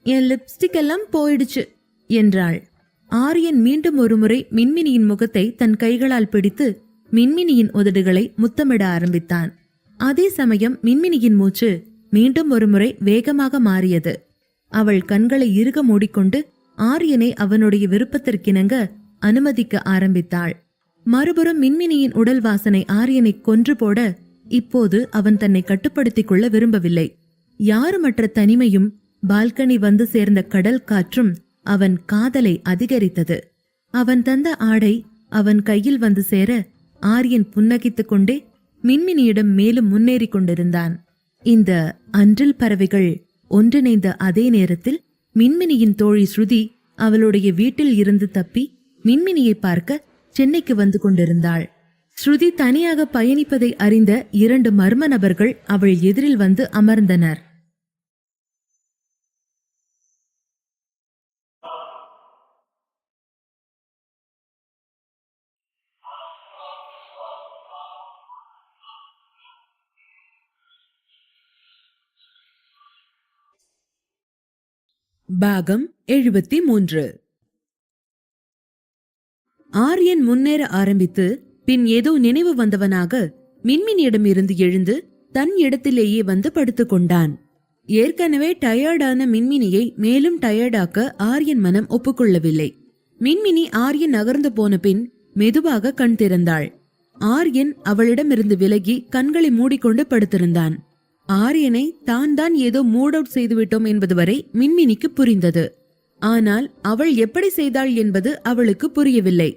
"என் லிப்ஸ்டிக் எல்லாம் போயிடுச்சு" என்றாள். ஆரியன் மீண்டும் ஒருமுறை மின்மினியின் முகத்தை தன் கைகளால் பிடித்து மின்மினியின் உதடுகளை முத்தமிட ஆரம்பித்தான். அதே சமயம் மின்மினியின் மூச்சு மீண்டும் ஒருமுறை வேகமாக மாறியது. அவள் கண்களை இறுக மூடிக்கொண்டு ஆரியனை அவனுடைய விருப்பத்திற்கிணங்க அனுமதிக்க ஆரம்பித்தாள். மறுபுறம் மின்மினியின் உடல் வாசனை ஆரியனை கொன்று போட இப்போது அவன் தன்னை கட்டுப்படுத்திக் கொள்ள விரும்பவில்லை. யாருமற்ற தனிமையும் பால்கனி வந்து சேர்ந்த கடல் காற்றும் அவன் காதலை அதிகரித்தது. அவன் தந்த ஆடை அவன் கையில் வந்து சேர ஆரியன் புன்னகித்துக் கொண்டே மின்மினியிடம் மேலும் முன்னேறி கொண்டிருந்தான். இந்த அன்றில் பறவைகள் ஒன்றிணைந்த அதே நேரத்தில் மின்மினியின் தோழி ஸ்ருதி அவளுடைய வீட்டில் இருந்து தப்பி மின்மினியை பார்க்க சென்னைக்கு வந்து கொண்டிருந்தாள். ஸ்ருதி தனியாக பயணிப்பதை அறிந்த 2 மர்ம நபர்கள் அவள் எதிரில் வந்து அமர்ந்தனர். பாகம் 73. ஆரியன் முன்னேற ஆரம்பித்து பின் ஏதோ நினைவு வந்தவனாக மின்மினியிடம் இருந்து எழுந்து தன் இடத்திலேயே வந்து படுத்துக் கொண்டான். ஏற்கனவே டயர்டான மின்மினியை மேலும் டயர்டாக்க ஆரியன் மனம் ஒப்புக்கொள்ளவில்லை. மின்மினி ஆரியன் நகர்ந்து போன பின் மெதுவாக கண் திறந்தாள். ஆரியன் அவளிடமிருந்து விலகி கண்களை மூடிக்கொண்டு படுத்திருந்தான். ஆரியனை தான் ஏதோ மூட் அவுட் செய்துவிட்டோம் என்பது வரை மின்மினிக்கு புரிந்தது. ஆனால் அவள் எப்படி செய்தாள் என்பது அவளுக்கு புரியவில்லை.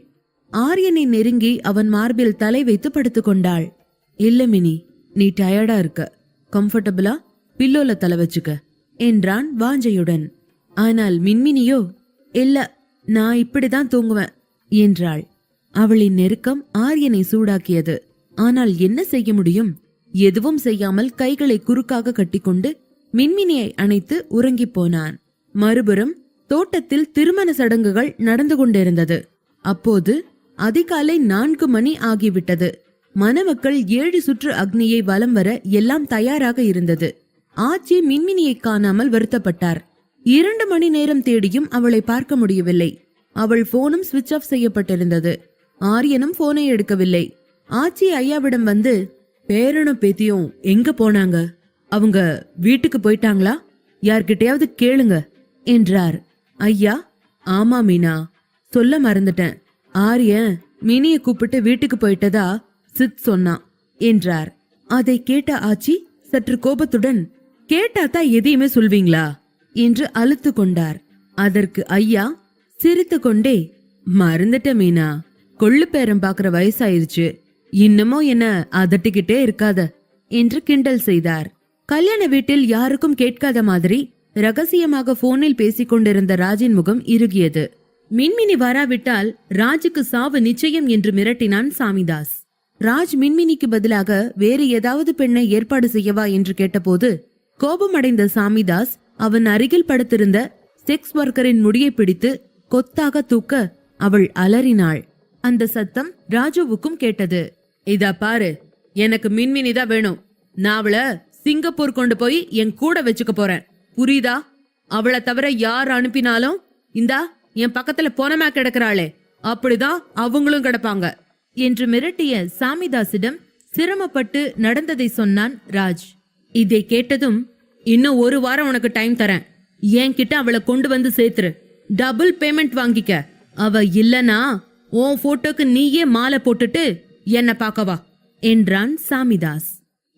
ஆரியனை நெருங்கி அவன் மார்பில் தலை வைத்து படுத்துக் கொண்டாள். "இல்ல மினி, நீ டயர்டா இருக்க, கம்ஃபர்டபுளா பில்லோல தலை வச்சுக்க என்றான் வாஞ்சையுடன். ஆனால் மின்மினியோ, இல்ல, நான் இப்படிதான் தூங்குவேன் என்றாள். அவளின் நெருக்கம் ஆரியனை சூடாக்கியது. ஆனால் என்ன செய்ய முடியும்? எதுவும் செய்யாமல் கைகளை குறுக்காக கட்டிக்கொண்டு மின்மினியை அணைத்து உறங்கிப் போனான். மறுபுறம் தோட்டத்தில் திருமண சடங்குகள் நடந்து கொண்டிருந்தது. அப்போது அதிகாலை 4 மணி ஆகிவிட்டது. மணமக்கள் 7 சுற்று அக்னியை வலம் வர எல்லாம் தயாராக இருந்தது. ஆச்சி மின்மினியை காணாமல் வருத்தப்பட்டார். 2 மணி நேரம் தேடியும் அவளை பார்க்க முடியவில்லை. அவள் போனும் சுவிட்ச் ஆஃப் செய்யப்பட்டிருந்தது. ஆரியனும் போனை எடுக்கவில்லை. ஆச்சி ஐயாவிடம் வந்து, பேரனும் பேத்தியும் எங்க போனாங்க? அவங்க வீட்டுக்கு போயிட்டாங்களா? யார்கிட்டயாவது கேளுங்க என்றார். ஐயா, ஆமா மீனா, சொல்ல மறந்துட்டேன். ஆரியன் மினியை கூப்பிட்டு வீட்டுக்கு போயிட்டதா சித் சொன்னான் என்றார். அதை கேட்ட ஆச்சி சற்று கோபத்துடன், கேட்டாதான் எதையுமே சொல்வீங்களா என்று அழுத்து கொண்டார். அதற்கு ஐயா சிரித்து கொண்டே, மறந்துட்ட மீனா, கொள்ளு பேரம் பாக்குற வயசாயிருச்சு, இன்னமும் என்ன அதட்டிக்கிட்டே இருக்காத என்று கிண்டல் செய்தார். கல்யாண வீட்டில் யாருக்கும் கேட்காத மாதிரி ரகசியமாக போனில் பேசிக் கொண்டிருந்த ராஜின் முகம் இறுகியது. மின்மினி வராவிட்டால் ராஜுக்கு சாவு நிச்சயம் என்று மிரட்டினான் சாமிதாஸ். ராஜ் மின்மினிக்கு பதிலாக வேறு ஏதாவது பெண்ணை ஏற்பாடு செய்யவா என்று கேட்டபோது கோபமடைந்த சாமிதாஸ் அவன் அருகில் படுத்திருந்த செக்ஸ் ஒர்க்கரின் முடியை பிடித்து கொத்தாக தூக்க அவள் அலறினாள். அந்த சத்தம் ராஜுவுக்கும் கேட்டது. இதா பாரு, எனக்கு மின்மினிதான் வேணும். நான் அவளை சிங்கப்பூர் கொண்டு போய் என் கூட வச்சுக்க போறேன், புரியுதா? அவளை தவிர யார் அனுப்பினாலும் இந்தா என் பக்கத்துல போனமா கிடக்குறாளே, அப்படிதான் அவங்களும் கிடப்பாங்க என்று மிரட்டிய சாமிதாசிடம் சிரமப்பட்டு நடந்ததை சொன்னான் ராஜ். இதை கேட்டதும், இன்னும் 1 வாரம் உனக்கு டைம் தரேன், என்கிட்ட அவளை கொண்டு வந்து சேர்த்துரு, டபுள் பேமெண்ட் வாங்கிக்க. அவ இல்லனா உன் போட்டோக்கு நீயே மாலை போட்டுட்டு என்ன பாக்கவா என்றான் சாமிதாஸ்.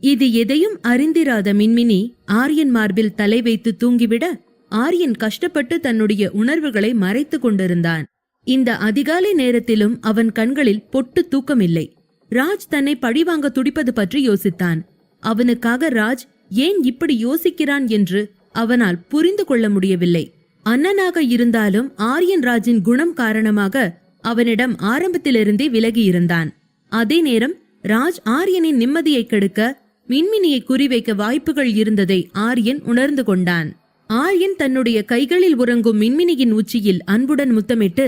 இது எதையும் அறிந்திராத மின்மினி ஆரியன் மார்பில் தலை வைத்து தூங்கிவிட ஆரியன் கஷ்டப்பட்டு தன்னுடைய உணர்வுகளை மறைத்து கொண்டிருந்தான். இந்த அதிகாலை நேரத்திலும் அவன் கண்களில் பொட்டு தூக்கமில்லை. ராஜ் தன்னை பழிவாங்க துடிப்பது பற்றி யோசித்தான். அவனுக்காக ராஜ் ஏன் இப்படி யோசிக்கிறான் என்று அவனால் புரிந்து கொள்ள முடியவில்லை. அண்ணனாக இருந்தாலும் ஆரியன் ராஜின் குணம் காரணமாக அவனிடம் ஆரம்பத்திலிருந்தே விலகி இருந்தான். அதே நேரம் ராஜ் ஆரியனின் நிம்மதியை கெடுக்க மின்மினியை குறிவைக்க வாய்ப்புகள் இருந்ததை ஆரியன் உணர்ந்து கொண்டான். ஆரியன் தன்னுடைய கைகளில் உறங்கும் மின்மினியின் உச்சியில் அன்புடன் முத்தமிட்டு,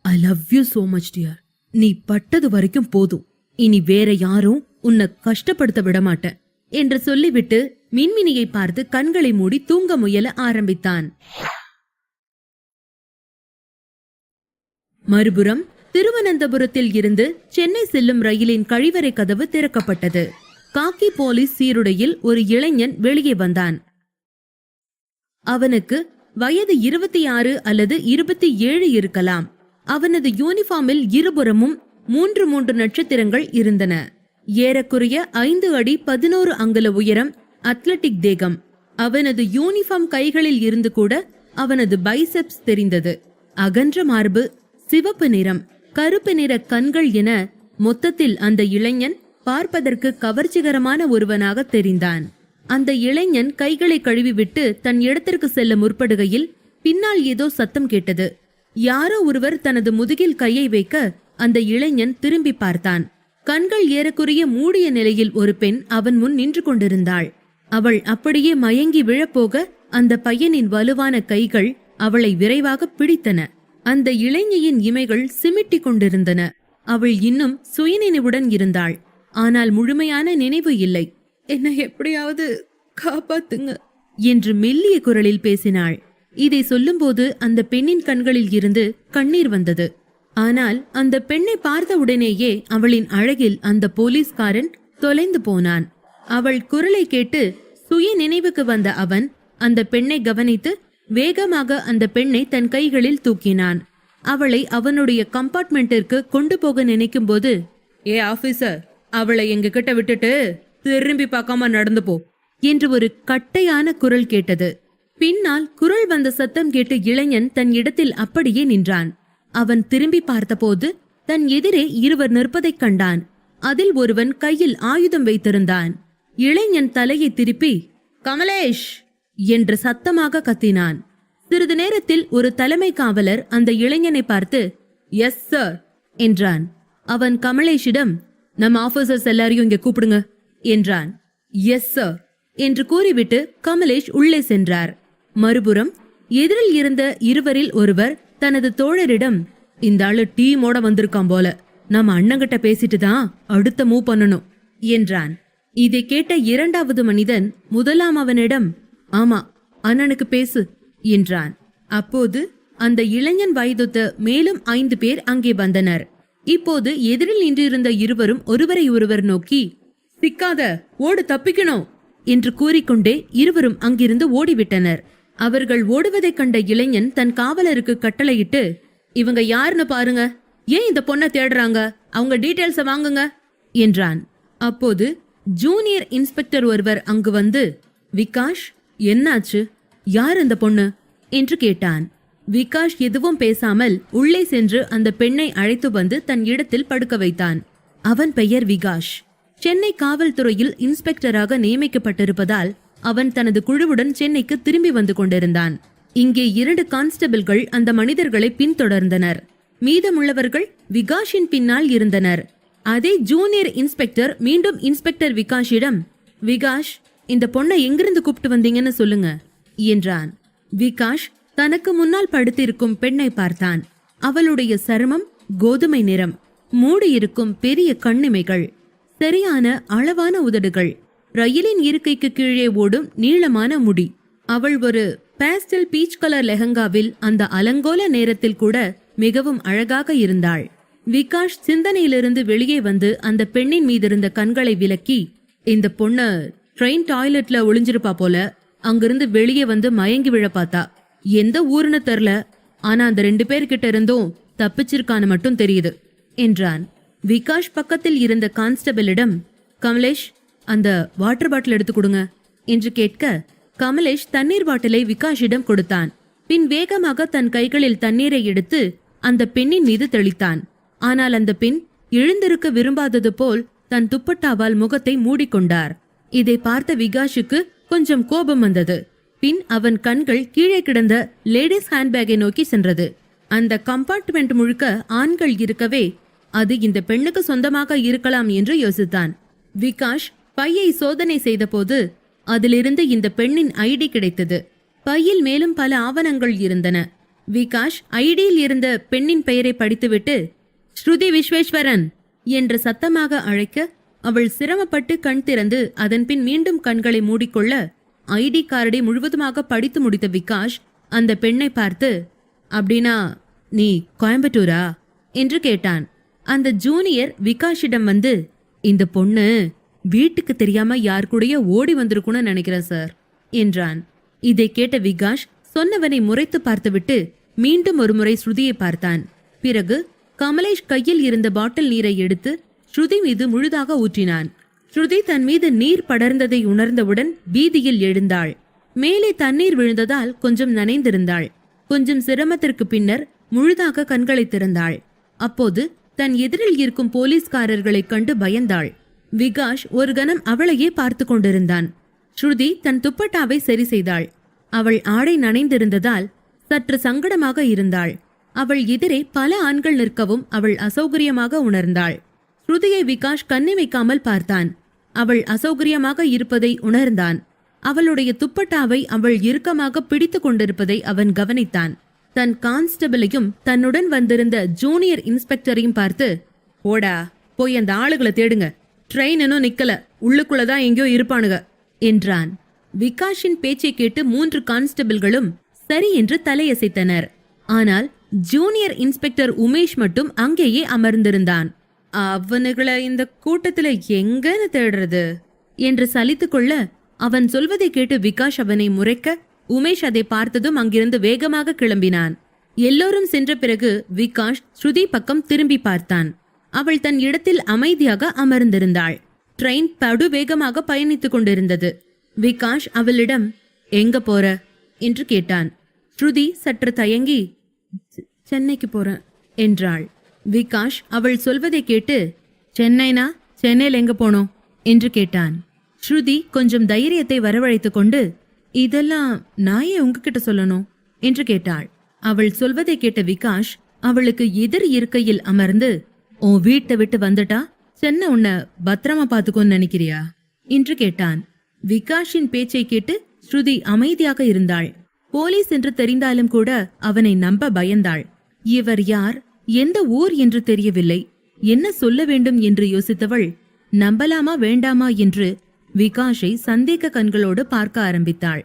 I love you so much dear, நீ பட்டது வரைக்கும் போதும், இனி வேற யாரும் உன்னை கஷ்டப்படுத்த விடமாட்டேன் என்று சொல்லிவிட்டு மின்மினியை பார்த்து கண்களை மூடி தூங்க முயல ஆரம்பித்தான். மறுபுறம் திருவனந்தபுரத்தில் இருந்து சென்னை செல்லும் ரயிலின் கழிவறை கதவு திறக்கப்பட்டது. காக்கி போலீஸ் சீருடையில் ஒரு இளைஞன் வெளியே வந்தான். அவனுக்கு வயது 26 அல்லது 27 இருக்கலாம். அவனது யூனிஃபார்மில் இருபுறமும் 3 நட்சத்திரங்கள் இருந்தன. ஏறக்குறைய 5 அடி 11 அங்குல உயரம், அத்லட்டிக் தேகம். அவனது யூனிஃபார்ம் கைகளில் இருந்து கூட அவனது பைசெப்ஸ் தெரிந்தது. அகன்ற மார்பு, சிவப்பு நிறம், கருப்பு நிற கண்கள் என மொத்தத்தில் அந்த இளைஞன் பார்ப்பதற்கு கவர்ச்சிகரமான ஒருவனாக தெரிந்தான். அந்த இளைஞன் கைகளை கழுவிவிட்டு தன் இடத்திற்கு செல்ல முற்படுகையில் பின்னால் ஏதோ சத்தம் கேட்டது. யாரோ ஒருவர் தனது முதுகில் கையை வைக்க அந்த இளைஞன் திரும்பி பார்த்தான். கண்கள் ஏறக்குறைய மூடிய நிலையில் ஒரு பெண் அவன் முன் நின்று கொண்டிருந்தாள். அவள் அப்படியே மயங்கி விழப்போக அந்த பையனின் வலுவான கைகள் அவளை விரைவாக பிடித்தன. அந்த இளைஞியின் இமைகள் சிமிட்டி கொண்டிருந்தன. அவள் இன்னும் சுயநினைவுடன் இருந்தாள். ஆனால் முழுமையான நினைவு இல்லை. என்னை எப்படியாவது காப்பாத்துங்க என்று மெல்லிய குரலில் பேசினாள். இதை சொல்லும்போது அந்த பெண்ணின் கண்களில் இருந்து கண்ணீர் வந்தது. ஆனால் அந்த பெண்ணை பார்த்த உடனேயே அவளின் அழகில் அந்த போலீஸ்காரன் தொலைந்து போனான். அவள் குரலை கேட்டு சுய நினைவுக்கு வந்த அவன் அந்த பெண்ணை கவனித்து வேகமாக அந்த பெண்ணை தன் கைகளில் தூக்கினான். அவளை அவனுடைய கம்பார்ட்மெண்டிற்கு கொண்டு போக நினைக்கும் போது, ஏ ஆபீசர், அவளை எங்க கிட்ட விட்டுட்டு திரும்பி பார்க்காம நடந்து போ என்று ஒரு கட்டையான குரல் கேட்டது. பின்னால் குரல் வந்த சத்தம் கேட்டு இளைஞன் தன் இடத்தில் அப்படியே நின்றான். அவன் திரும்பி பார்த்தபோது தன் எதிரே இருவர் நிற்பதைக் கண்டான். அதில் ஒருவன் கையில் ஆயுதம் வைத்திருந்தான். இளைஞன் தலையை திருப்பி கமலேஷ் என்று சத்தமாக கத்தினான். சிறிது நேரத்தில் ஒரு தலைமை காவலர் அந்த இளைஞனை பார்த்து எஸ் சார் என்றான். அவன் கமலேஷிடம் நம்ம ஆபீசர்ஸ் எல்லாரையும் இங்க கூப்பிடுங்க என்றான். எஸ் சார் என்று கூறிவிட்டு கமலேஷ் உள்ளே சென்றார். மறுபுறம் எதிரில் இருந்த இருவரில் ஒருவர் தனது தோழரிடம் இந்த ஆளு டீமோட வந்திருக்கான் போல, நம்ம அண்ணங்கிட்ட பேசிட்டு தான் அடுத்த மூவ் பண்ணணும் என்றான். இதை கேட்ட இரண்டாவது மனிதன் முதலாம் அவனிடம் ஆமா அண்ணனுக்கு பேசு என்றான். அப்போது அந்த இளைஞன் வயதொத்த மேலும் 5 பேர் அங்கே வந்தனர். இப்போது எதிரில் நின்றிருந்த இருவரும் ஒருவரை ஒருவர் நோக்கி சிக்காத, ஓடு, தப்பிக்கணும் என்று கூறிக்கொண்டே இருவரும் அங்கிருந்து ஓடிவிட்டனர். அவர்கள் ஓடுவதைக் கண்ட இளைஞன் தன் காவலருக்கு கட்டளையிட்டு இவங்க யாருன்னு பாருங்க, ஏன் இந்த பொண்ணை தேடுறாங்க, அவங்க டீடைல்ஸ வாங்குங்க என்றான். அப்போது ஜூனியர் இன்ஸ்பெக்டர் ஒருவர் அங்கு வந்து விகாஷ் என்னாச்சு, யார் அந்த பொண்ணு என்று கேட்டான். விகாஷ் எதுவும் பேசாமல் உள்ளே சென்று அந்த பெண்ணை அழைத்து வந்து தன் இடத்தில் படுக்க வைத்தான். அவன் பெயர் விகாஷ். சென்னை காவல்துறையில் இன்ஸ்பெக்டராக நியமிக்கப்பட்டிருப்பதால் அவன் தனது குழுவுடன் சென்னைக்கு திரும்பி வந்து கொண்டிருந்தான். இங்கே 2 கான்ஸ்டபிள்கள் அந்த மனிதர்களை பின்தொடர்ந்தனர். மீதமுள்ளவர்கள் விகாஷின் பின்னால் இருந்தனர். அதே ஜூனியர் இன்ஸ்பெக்டர் மீண்டும் இன்ஸ்பெக்டர் விகாஷிடம் விகாஷ், இந்த பொண்ணை எங்கிருந்து கூப்பிட்டு வந்தீங்கன்னு சொல்லுங்க என்றான். விகாஷ் தனக்கு முன்னால் படுத்திருக்கும் பெண்ணை பார்த்தான். அவளுடைய சருமம் கோதுமை நிறம், மூடியிருக்கும் பெரிய கண்ணிமைகள், சரியான அளவான உதடுகள், ரயிலின் இருக்கைக்கு கீழே ஓடும் நீளமான முடி. அவள் ஒரு பேஸ்டல் பீச் கலர் லெஹங்காவில் அந்த அலங்கோல நேரத்தில் கூட மிகவும் அழகாக இருந்தாள். விகாஷ் சிந்தனையிலிருந்து வெளியே வந்து அந்த பெண்ணின் மீதிருந்த கண்களை விலக்கி இந்த பொண்ணு ட்ரெயின் டாய்லெட்ல ஒளிஞ்சிருப்பா போல, அங்கிருந்து வெளியே வந்து மயங்கி விழ பார்த்தா, எந்த ஊருன்னு தெரியல, ஆனா அந்த 2 பேர்கிட்ட இருந்தும் தப்பிச்சிருக்கான்னு மட்டும் தெரியுது என்றான். விகாஷ் பக்கத்தில் இருந்த கான்ஸ்டபிளிடம் கமலேஷ் அந்த வாட்டர் பாட்டில் எடுத்து கொடுங்க என்று கேட்க கமலேஷ் தண்ணீர் பாட்டிலை விகாஷிடம் கொடுத்தான். பின் வேகமாக தன் கைகளில் தண்ணீரை எடுத்து அந்த பெண்ணின் மீது தெளித்தான். ஆனால் அந்த பெண் எழுந்திருக்க விரும்பாதது போல் தன் துப்பட்டாவால் முகத்தை மூடிக்கொண்டார். இதை பார்த்த விகாஷுக்கு கொஞ்சம் கோபம் வந்தது. பின் அவன் கண்கள் கீழே கிடந்த லேடிஸ் ஹேண்ட்பேக்கை நோக்கி சென்றது. அந்த கம்பார்ட்மெண்ட் முழுக்க ஆண்கள் இருக்கவே அது இந்த பெண்ணுக்கு சொந்தமாக இருக்கலாம் என்று யோசித்தான். விகாஷ் பையை சோதனை செய்த போது அதிலிருந்து இந்த பெண்ணின் ஐடி கிடைத்தது. பையில் மேலும் பல ஆவணங்கள் இருந்தன. விகாஷ் ஐடியில் இருந்த பெண்ணின் பெயரை படித்துவிட்டு ஸ்ருதி விஸ்வேஸ்வரன் என்று சத்தமாக அழைக்க அவள் சிரமப்பட்டு கண் திறந்து அதன் பின் மீண்டும் கண்களை மூடிக்கொள்ள ஐடி கார்டை முழுவதுமாக படித்து முடித்த விகாஷ் அந்த பெண்ணை பார்த்து அப்படின்னா நீ கோயம்புத்தூரா என்று கேட்டான். அந்த ஜூனியர் விகாஷிடம் வந்து இந்த பொண்ணு வீட்டுக்கு தெரியாம யார் கூடயே ஓடி வந்திருக்குன்னு நினைக்கிறேன் சார் என்றான். இதை கேட்ட விகாஷ் சொன்னவனை முறைத்து பார்த்துவிட்டு மீண்டும் ஒருமுறை ஸ்ருதியை பார்த்தான். பிறகு கமலேஷ் கையில் இருந்த பாட்டில் நீரை எடுத்து ஸ்ருதி மீது முழுதாக ஊற்றினான். ஸ்ருதி தன் மீது நீர் படர்ந்ததை உணர்ந்தவுடன் பீதியில் எழுந்தாள். மேலே தண்ணீர் விழுந்ததால் கொஞ்சம் நனைந்திருந்தாள். கொஞ்சம் சிரமத்திற்கு பின்னர் முழுதாக கண்களை திறந்தாள். அப்போது தன் எதிரில் இருக்கும் போலீஸ்காரர்களைக் கண்டு பயந்தாள். விகாஷ் ஒரு கணம் அவளையே பார்த்து கொண்டிருந்தான். ஸ்ருதி தன் துப்பட்டாவை சரி செய்தாள். அவள் ஆடை நனைந்திருந்ததால் சற்று சங்கடமாக இருந்தாள். அவள் எதிரே பல ஆண்கள் நிற்கவும் அவள் அசௌகரியமாக உணர்ந்தாள். ஸ்ருதியை விகாஷ் கண்ணி வைக்காமல் பார்த்தான். அவள் அசௌகரியமாக இருப்பதை உணர்ந்தான். அவளுடைய துப்பட்டாவை அவள் இறுக்கமாக பிடித்து கொண்டிருப்பதை அவன் கவனித்தான். தன் கான்ஸ்டபிளையும் தன்னுடன் வந்திருந்த ஜூனியர் இன்ஸ்பெக்டரையும் பார்த்து ஓடா போய் அந்த ஆளுகளை தேடுங்க, ட்ரெயின் இன்னும் நிக்கல, உள்ளுக்குள்ளதான் எங்கேயோ இருப்பானுங்க என்றான். விகாஷின் பேச்சை கேட்டு 3 கான்ஸ்டபிள்களும் சரி என்று தலையசைத்தனர். ஆனால் ஜூனியர் இன்ஸ்பெக்டர் உமேஷ் மட்டும் அங்கேயே அமர்ந்திருந்தான். அவனுகளை இந்த கூட்டத்துல எங்கன்னு தேடுறது என்று சலித்துக் கொள்ள அவன் சொல்வதை கேட்டு விகாஷ் அவனை முறைக்க உமேஷ் அதை பார்த்ததும் அங்கிருந்து வேகமாக கிளம்பினான். எல்லோரும் சென்ற பிறகு விகாஷ் ஸ்ருதி பக்கம் திரும்பி பார்த்தான். அவள் தன் இடத்தில் அமைதியாக அமர்ந்திருந்தாள். ட்ரெயின் படு வேகமாக பயணித்துக் கொண்டிருந்தது. விகாஷ் அவளிடம் எங்க போற என்று கேட்டான். ஸ்ருதி சற்று தயங்கி சென்னைக்கு போறேன் என்றாள். விகாஷ் அவள் சொல்வதை கேட்டு சென்னைனா சென்னையில் எங்க போனோம் என்று கேட்டான். ஸ்ருதி கொஞ்சம் தைரியத்தை வரவழைத்துக் கொண்டு, இதெல்லாம் நான் ஏன் உங்ககிட்ட சொல்லணும் என்று கேட்டாள். அவள் சொல்வதை கேட்ட விகாஷ் அவளுக்கு எதிர் இருக்கையில் அமர்ந்து, உன் வீட்டை விட்டு வந்துட்டா சென்னை உன்னை பத்திரமா பாத்துக்கோன்னு நினைக்கிறியா என்று கேட்டான். விகாஷின் பேச்சை கேட்டு ஸ்ருதி அமைதியாக இருந்தாள். போலீஸ் என்று தெரிந்தாலும் கூட அவனை நம்ப பயந்தாள். இவர் யார், எந்த ஊர் என்று தெரியவில்லை. என்ன சொல்ல வேண்டும் என்று யோசித்தவள் நம்பலாமா வேண்டாமா என்று விகாஷை சந்தேக கண்களோடு பார்க்க ஆரம்பித்தாள்.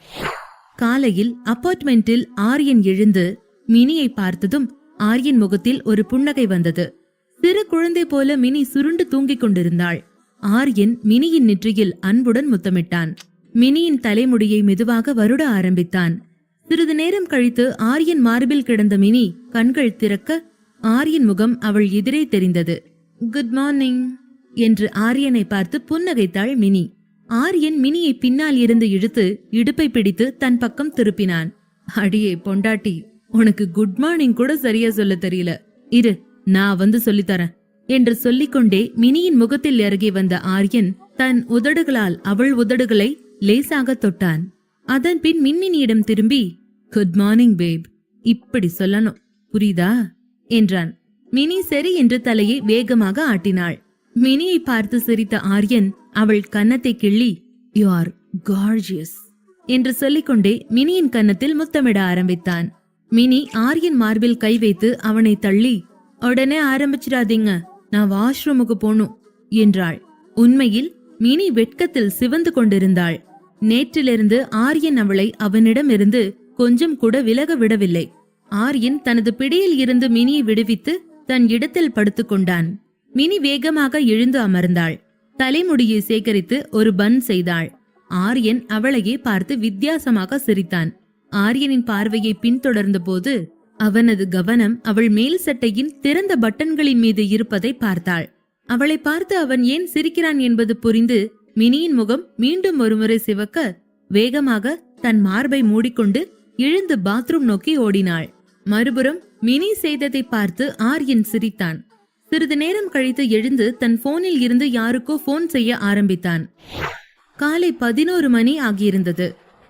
காலையில் அபார்ட்மெண்டில் ஆரியன் எழுந்து மினியை பார்த்ததும் ஆரியன் முகத்தில் ஒரு புன்னகை வந்தது. சிறு குழந்தை போல மினி சுருண்டு தூங்கிக் கொண்டிருந்தாள். ஆரியன் மினியின் நெற்றியில் அன்புடன் முத்தமிட்டான். மினியின் தலைமுடியை மெதுவாக வருட ஆரம்பித்தான். சிறிது நேரம் கழித்து ஆரியன் மார்பில் கிடந்த மினி கண்கள் திறக்க ஆரியன் முகம் அவள் எதிரே தெரிந்தது. குட் மார்னிங் என்று ஆரியனை பார்த்து புன்னகைத்தாள் மினி. ஆரியன் மினியை பின்னால் இருந்து இழுத்து இடுப்பை பிடித்து தன் பக்கம் திருப்பினான். அடியே பொண்டாட்டி, உனக்கு குட் மார்னிங் கூட சரியா சொல்ல தெரியல, இரு நான் வந்து சொல்லித்தரேன் என்று சொல்லிக்கொண்டே மினியின் முகத்தில் இறங்கி வந்த ஆரியன் தன் உதடுகளால் அவள் உதடுகளை லேசாக தொட்டான். அதன் பின் மின்மினியிடம் திரும்பி, குட் மார்னிங் பேப், இப்படி சொல்லணும், புரியுதா என்றான். மினி சரி என்று தலையை வேகமாக ஆட்டினாள். மினியை பார்த்து சிரித்த ஆரியன் அவள் கன்னத்தை கிள்ளி, யூ ஆர் கார்ஜியஸ் என்று சொல்லிக்கொண்டே மினியின் கன்னத்தில் முத்தமிட ஆரம்பித்தான். மினி ஆரியன் மார்பில் கை வைத்து அவனை தள்ளி, உடனே ஆரம்பிச்சிடாதீங்க, நான் வாஷ்ரூமுக்கு போனும் என்றாள். உண்மையில் மினி வெட்கத்தில் சிவந்து கொண்டிருந்தாள். நேற்றிலிருந்து ஆரியன் அவளை அவனிடமிருந்து கொஞ்சம் கூட விலக விடவில்லை. ஆரியன் தனது பிடியில் இருந்து மினியை விடுவித்து தன் இடத்தில் படுத்துக் கொண்டான். மினி வேகமாக எழுந்து அமர்ந்தாள். தலைமுடியை சேகரித்து ஒரு பன் செய்தாள். ஆரியன் அவளையே பார்த்து வித்தியாசமாக சிரித்தான். ஆரியனின் பார்வையை பின்தொடர்ந்த போது அவனது கவனம் அவள் மேல் சட்டையின் திறந்த பட்டன்களின் மீது இருப்பதை பார்த்தாள். அவளை பார்த்து அவன் ஏன் சிரிக்கிறான் என்பது புரிந்து மினியின் முகம் மீண்டும் ஒருமுறை சிவக்க வேகமாக தன் மார்பை மூடிக்கொண்டு எழுந்து பாத்ரூம் நோக்கி ஓடினாள். மறுபுறம் மினி செய்ததை பார்த்து ஆரியன் சிரித்தான். சிறிது நேரம் கழித்து எழுந்து தன் போனில் இருந்து யாருக்கோ போன் செய்ய ஆரம்பித்தான். காலை 11 மணி ஆகியிருந்தது.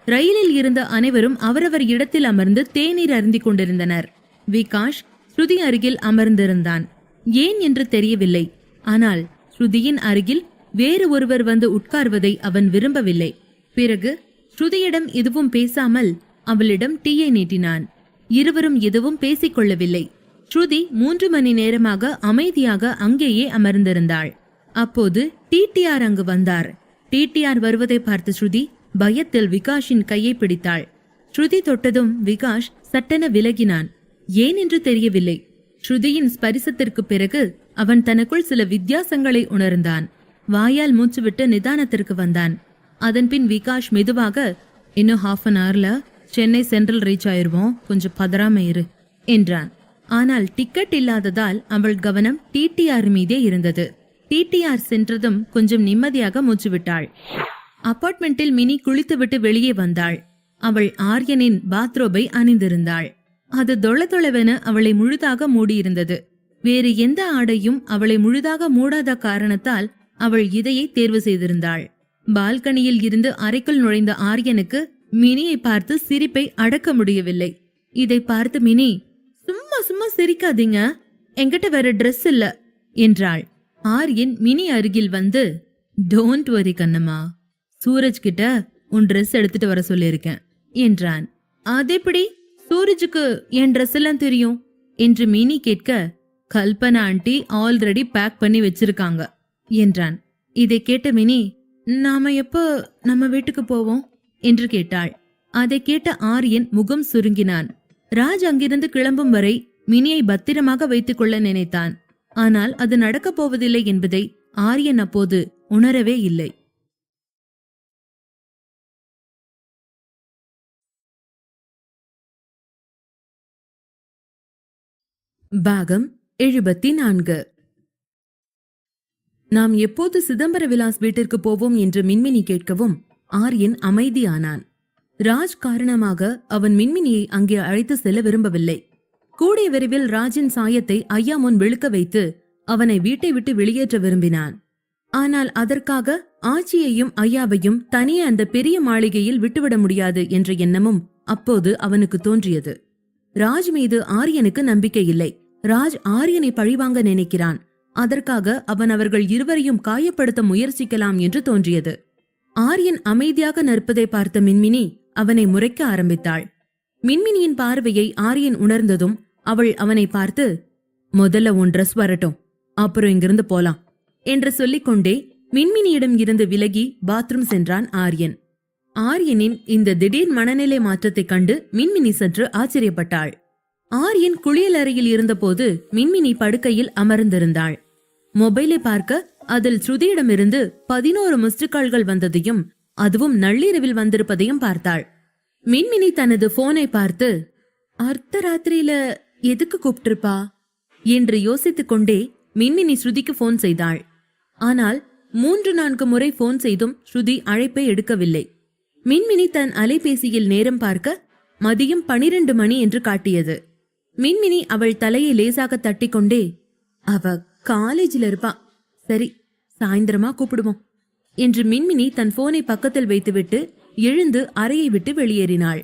ரயிலில் இருந்த அனைவரும் அவரவர் இடத்தில் அமர்ந்து தேநீர் அருந்திக் கொண்டிருந்தனர். விகாஷ் ஸ்ருதி அருகில் அமர்ந்திருந்தான். ஏன் என்று தெரியவில்லை. ஆனால் ஸ்ருதியின் அருகில் வேறு ஒருவர் வந்து உட்கார்வதை அவன் விரும்பவில்லை. பிறகு ஸ்ருதியிடம் எதுவும் பேசாமல் அவளிடம் டீயை நீட்டினான். இருவரும் எதுவும் பேசிக்கொள்ளவில்லை. ஸ்ருதி 3 மணி நேரமாக அமைதியாக அங்கேயே அமர்ந்திருந்தாள். அப்போது டிடிஆர் அங்கு வந்தார். டிடிஆர் வருவதை பார்த்த ஸ்ருதி பயத்தில் விகாஷின் கையை பிடித்தாள். ஸ்ருதி தொட்டதும் விகாஷ் சட்டென விலகினான். ஏன் என்று தெரியவில்லை. ஸ்ருதியின் ஸ்பரிசத்திற்கு பிறகு அவன் தனக்குள் சில வித்தியாசங்களை உணர்ந்தான். வாயால் மூச்சுவிட்டு நிதானத்திற்கு வந்தான். அதன்பின் விகாஷ் மெதுவாக, இன்னும் 1/2 hourல சென்னை சென்ட்ரல் ரீச் ஆயிருவோம், கொஞ்சம் பதறாம இரு என்றான். ஆனால் டிக்கெட் இல்லாததால் அவள் கவனம் டிடிஆர் மீதே இருந்தது. டிடிஆர் சென்றதும் கொஞ்சம் நிம்மதியாக மூச்சுவிட்டாள். அபார்ட்மெண்டில் மினி குளித்துவிட்டு வெளியே வந்தாள். அவள் ஆரியனின் பாத்ரோபை அணிந்திருந்தாள். அது தொளதொளவென அவளை முழுதாக மூடியிருந்தது. வேறு எந்த ஆடையும் அவளை முழுதாக மூடாத காரணத்தால் அவள் இதையை தேர்வு செய்திருந்தாள். பால்கனியில் இருந்து அறைக்குள் நுழைந்த ஆரியனுக்கு மினியை பார்த்து சிரிப்பை அடக்க முடியவில்லை. இதை பார்த்து மினி, சும்மா சும்மா சிரிக்காதீங்க, என்கிட்ட வேற ட்ரெஸ் இல்ல என்றாள். ஆரியன் மினி அருகில் வந்து, டோன்ட் வரி கண்ணம்மா, சூரஜ் கிட்ட உன் ட்ரெஸ் எடுத்துட்டு வர சொல்லியிருக்கேன் என்றான். அதெப்படி சூரஜுக்கு என் ட்ரெஸ் எல்லாம் தெரியும் என்று மினி கேட்க, கல்பனா ஆண்டி ஆல்ரெடி பேக் பண்ணி வச்சிருக்காங்க என்றான். இதை கேட்ட மினி, நாம எப்போ நம்ம வீட்டுக்கு போவோம் என்று கேட்டாள். அதை கேட்ட ஆரியன் முகம் சுருங்கினான். ராஜ் அங்கிருந்து கிளம்பும் வரை மினியை பத்திரமாக வைத்துக் கொள்ள நினைத்தான். ஆனால் அது நடக்கப் போவதில்லை என்பதை ஆரியன் அப்போது உணரவே இல்லை. பாகம் 74. நாம் எப்போது சிதம்பர விலாஸ் வீட்டிற்கு போவோம் என்று மின்மினி கேட்கவும் ஆரியன் அமைதியானான். ராஜ் காரணமாக அவன் மின்மினியை அங்கே அழைத்து செல்ல விரும்பவில்லை. கூடிய விரைவில் ராஜின் சாயத்தை ஐயா முன் விழுக்க வைத்து அவனை வீட்டை விட்டு வெளியேற்ற விரும்பினான். ஆனால் அதற்காக ஆச்சியையும் ஐயாவையும் தனியே அந்த பெரிய மாளிகையில் விட்டுவிட முடியாது என்ற எண்ணமும் அப்போது அவனுக்கு தோன்றியது. ராஜ் மீது ஆரியனுக்கு நம்பிக்கை இல்லை. ராஜ் ஆரியனை பழிவாங்க நினைக்கிறான். அதற்காக அவன் அவர்கள் இருவரையும் காயப்படுத்த முயற்சிக்கலாம் என்று தோன்றியது. ஆரியன் அமைதியாக நிற்பதை பார்த்த மின்மினி அவனை முறைக்க ஆரம்பித்தாள். மின்மினியின் பார்வையை ஆரியன் உணர்ந்ததும் அவள் அவனை பார்த்து, முதல்ல உன் ட்ரெஸ் வரட்டும், அப்புறம் இங்கிருந்து போலாம் என்று சொல்லிக்கொண்டே மின்மினியிடம் இருந்து விலகி பாத்ரூம் சென்றான் ஆரியன். ஆரியனின் இந்த திடீர் மனநிலை மாற்றத்தைக் கண்டு மின்மினி சற்று ஆச்சரியப்பட்டாள். ஆரியன் குளியலறையில் இருந்தபோது மின்மினி படுக்கையில் அமர்ந்திருந்தாள். மொபைலை பார்க்க அதில் ஸ்ருதியிடமிருந்து 11 மிஸ்டு கால்கள் வந்ததையும் அதுவும் நள்ளிரவில் வந்திருப்பதையும் பார்த்தாள். மின்மினி தனது போனை பார்த்து, அர்த்த ராத்திரியில எதுக்கு கூப்பிட்டிருப்பா என்று யோசித்துக் கொண்டே மின்மினி ஸ்ருதிக்கு போன் செய்தாள். ஆனால் 3-4 முறை போன் செய்தும் ஸ்ருதி அழைப்பை எடுக்கவில்லை. மின்மினி தன் அலைபேசியில் நேரம் பார்க்க மதியம் 12 மணி என்று காட்டியது. மின்மினி அவள் தலையை லேசாக தட்டிக்கொண்டே, அவ காலேஜில் இருப்பா, சரி சாயந்தரமா கூப்பிடுவோம் என்று மின்மினி தன் போனை பக்கத்தில் வைத்துவிட்டு எழுந்து அறையை விட்டு வெளியேறினாள்.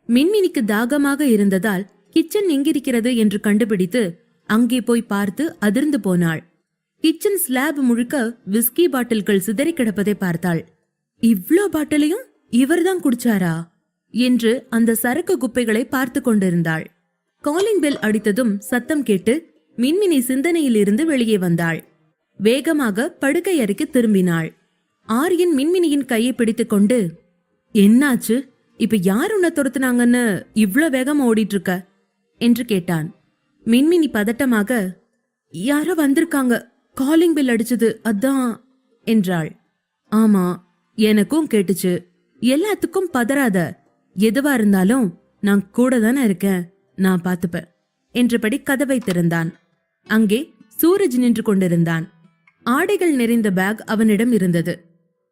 மின்மினிக்கு தாகமாக இருந்ததால் கிச்சன் எங்கிருக்கிறது என்று கண்டுபிடித்து அங்கே போய் பார்த்து அதிர்ந்து போனாள். கிச்சன் ஸ்லாப் முழுக்க விஸ்கி பாட்டில்கள் சிதறி கிடப்பதை பார்த்தாள். இவ்ளோ பாட்டிலையும் இவர்தான் குடிச்சாரா என்று அந்த சரக்கு குப்பைகளை பார்த்து கொண்டிருந்தாள். காலிங் பெல் அடித்ததும் சத்தம் கேட்டு மின்மினி சிந்தனையில் இருந்து வெளியே வந்தாள். வேகமாக படுக்கை அறைக்கு திரும்பினாள். ஆரியன் மின்மினியின் கையை பிடித்துக் கொண்டு, என்னாச்சு, இப்ப யார் உன்னை துரத்துனாங்கன்னு இவ்ளோ வேகமா ஓடிட்டு இருக்க என்று கேட்டான். மின்மினி பதட்டமாக, யாரோ வந்திருக்காங்க, காலிங் பெல் அடிச்சது அதான் என்றாள். ஆமா, எனக்கும் கேட்டுச்சு, எல்லாத்துக்கும் பதறாத, எதுவா இருந்தாலும் நான் கூட தானே இருக்கேன், நான் பாத்துப்பேன் என்றபடி கதவை திறந்தான். அங்கே சூரஜ் நின்று கொண்டிருந்தான். ஆடைகள் நிறைந்த பேக் அவனிடம் இருந்தது.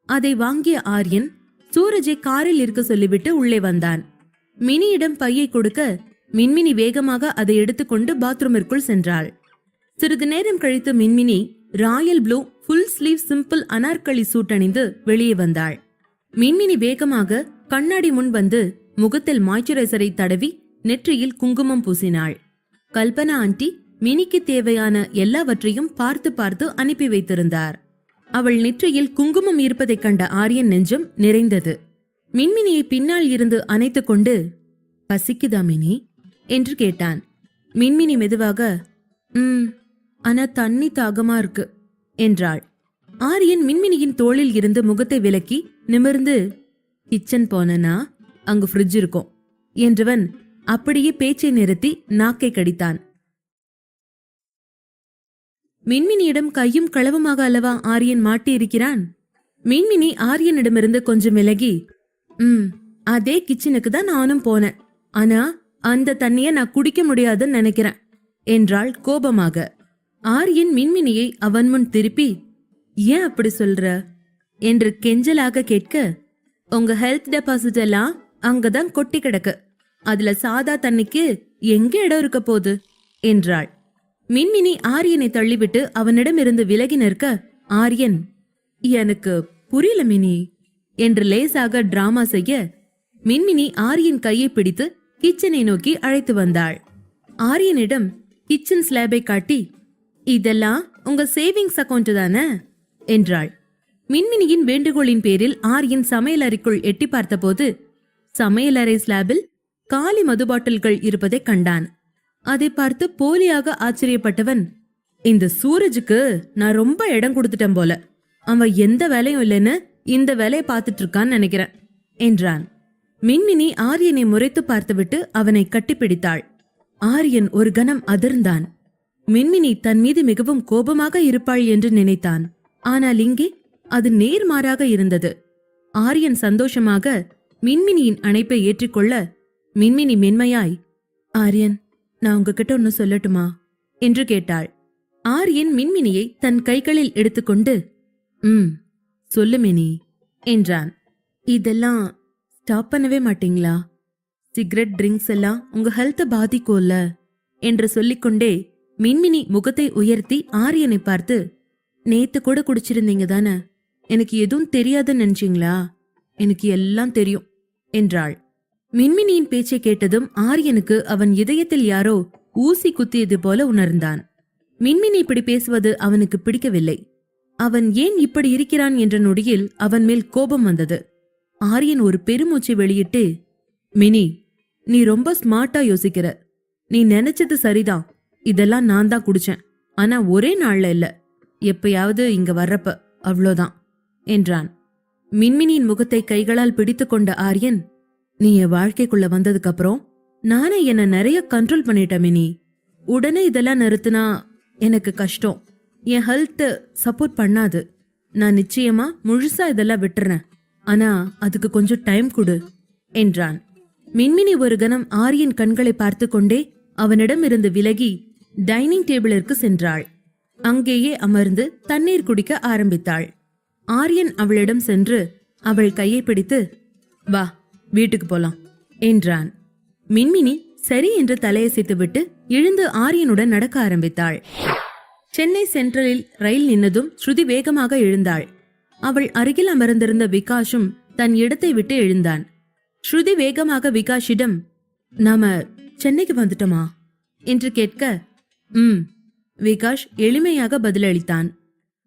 அதை வாங்கிய ஆரியன் சூரஜை காரில் இருக்க சொல்லிவிட்டு உள்ளே வந்தான். மினியிடம் பையை கொடுக்க மின்மினி வேகமாக அதை எடுத்துக்கொண்டு பாத்ரூமிற்குள் சென்றாள். சிறிது நேரம் கழித்து Minmini royal blue full sleeve simple Anarkali suit அணிந்து வெளியே வந்தாள். மின்மினி வேகமாக கண்ணாடி முன் வந்து முகத்தில் மாய்ஸ்சரைசரை தடவி நெற்றியில் குங்குமம் பூசினாள். கல்பனா ஆண்டி மினிக்கு தேவையான எல்லாவற்றையும் பார்த்து பார்த்து அனுப்பி வைத்திருந்தார். அவள் நெற்றியில் குங்குமம் இருப்பதைக் கண்ட ஆரியன் நெஞ்சம் நிறைந்தது. மின்மினியை பின்னால் இருந்து அணைத்துக் கொண்டு, பசிக்குதா மினி என்று கேட்டான். மின்மினி மெதுவாக, ஆனா தண்ணி தாகமா இருக்கு என்றாள். ஆரியன் மின்மினியின் தோளில் இருந்து முகத்தை விலக்கி நிமிர்ந்து, கிச்சன் போனனா அங்கு ஃப்ரிட்ஜ் இருக்கும் என்றவன் அப்படியே பேச்சை நிறுத்தி நாக்கை கடித்தான். மின்மினியிடம் கையும் களவுமாக அல்லவா ஆரியன் மாட்டியிருக்கிறான். மின்மினி ஆரியனிடமிருந்து கொஞ்சம் விலகி, அதே கிச்சனுக்கு தான் நானும் போனேன், ஆனா அந்த தண்ணிய நான் குடிக்க முடியாதுன்னு நினைக்கிறேன் என்றாள் கோபமாக. ஆரியன் மின்மினியை அவன் முன் திருப்பி, ஏன் அப்படி சொல்ற என்று கெஞ்சலாக கேட்க, உங்க ஹெல்த் டெபாசிட் எல்லாம் அங்கதான் கொட்டி கிடக்கு, அதுல சாதா தண்ணிக்கு எங்க இடம் இருக்க போகுது என்றாள். மின்மினி ஆரியனை தள்ளிவிட்டு அவனிடமிருந்து விலகி நிற்க ஆரியன், எனக்கு புரியல மினி என்று லேசாக டிராமா செய்ய மின்மினி ஆரியன் கையை பிடித்து கிச்சனை நோக்கி அழைத்து வந்தாள். ஆரியனிடம் கிச்சன் ஸ்லாபை காட்டி, இதெல்லாம் உங்க சேவிங்ஸ் அக்கௌண்ட் தானே என்றாள். மின்மினியின் வேண்டுகோளின் பேரில் ஆரியன் சமையல் அறைக்குள் எட்டி பார்த்தபோது சமையலறை ஸ்லாபில் காலி மது பாட்டில்கள் இருப்பதை கண்டான். அதை பார்த்து போலியாக ஆச்சரியப்பட்டவன், இந்த சூரஜுக்கு நான் ரொம்ப இடம் கொடுத்துட்டேன் போல, அவன் எந்த வேலையும் இல்லைன்னு இந்த வேலையை பார்த்துட்டு இருக்கான்னு நினைக்கிறேன் என்றான். மின்மினி ஆரியனை முறைத்து பார்த்துவிட்டு அவனை கட்டிப்பிடித்தாள். ஆரியன் ஒரு கணம் அதிர்ந்தான். மின்மினி தன் மீது மிகவும் கோபமாக இருப்பாள் என்று நினைத்தான். ஆனால் இங்கே அது நேர்மாறாக இருந்தது. ஆரியன் சந்தோஷமாக மின்மினியின் அணைப்பை ஏற்றுக்கொள்ள மின்மினி மென்மையாய், ஆரியன், நான் உங்ககிட்ட ஒன்னு சொல்லட்டுமா என்று கேட்டாள். ஆரியன் மின்மினியை தன் கைகளில் எடுத்துக்கொண்டு, சொல்லு மினி என்றான். இதெல்லாம் ஸ்டாப் பண்ணவே மாட்டீங்களா? சிகரெட் ட்ரிங்க்ஸ் எல்லாம் உங்க ஹெல்த்தை பாதிக்கும்ல என்று சொல்லிக்கொண்டே மின்மினி முகத்தை உயர்த்தி ஆரியனை பார்த்து, நேத்து கூட குடிச்சிருந்தீங்க தானே, எனக்கு எதுவும் தெரியாதுன்னு நினைச்சீங்களா? எனக்கு எல்லாம் தெரியும் என்றாள். மின்மினியின் பேச்சை கேட்டதும் ஆரியனுக்கு அவன் இதயத்தில் யாரோ ஊசி குத்தியது போல உணர்ந்தான். மின்மினி இப்படி பேசுவது அவனுக்கு பிடிக்கவில்லை. அவன் ஏன் இப்படி இருக்கிறான் என்ற நொடியில் அவன் மேல் கோபம் வந்தது. ஆரியன் ஒரு பெருமூச்சை வெளியிட்டு, மினி, நீ ரொம்ப ஸ்மார்ட்டா யோசிக்கிற. நீ நினைச்சது சரிதான். இதெல்லாம் நான் தான் குடிச்சேன். ஆனா ஒரே நாள்ல இல்ல, எப்பயாவது இங்க வர்றப்ப, அவ்வளோதான் என்றான். மின்மினியின் முகத்தை கைகளால் பிடித்து கொண்ட ஆரியன், நீ என் வாழ்க்கைக்குள்ள வந்ததுக்கு அப்புறம் நானே என்ன நிறைய கண்ட்ரோல் பண்ணிட்டேன் மினி. உடனே இதெல்லாம் நிறுத்தினா எனக்கு கஷ்டம். என் ஹெல்த் சப்போர்ட் பண்ணாது. நான் நிச்சயமா முழுசா இதெல்லாம் விட்டுறேன். ஆனா அதுக்கு கொஞ்சம் டைம் கொடு என்றான். மின்மினி ஒரு கணம் ஆரியன் கண்களை பார்த்து கொண்டே அவனிடம் இருந்து விலகி டைனிங் டேபிளிற்கு சென்றாள். அங்கேயே அமர்ந்து தண்ணீர் குடிக்க ஆரம்பித்தாள். ஆரியன் அவளிடம் சென்று அவள் கையை பிடித்து, வா வீட்டுக்கு போலாம் என்றான். மின்மினி சரி என்று தலையசைத்துவிட்டு எழுந்து ஆரியனுடன் நடக்க ஆரம்பித்தாள். சென்னை சென்ட்ரலில் ரயில் நின்னதும் ஸ்ருதி வேகமாக எழுந்தாள். அவள் அருகில் அமர்ந்திருந்த விகாஷும் தன் இடத்தை விட்டு எழுந்தான். ஸ்ருதி வேகமாக விகாஷிடம், நாம சென்னைக்கு வந்துட்டோமா என்று கேட்க, விகாஷ் எளிமையாக பதிலளித்தான்.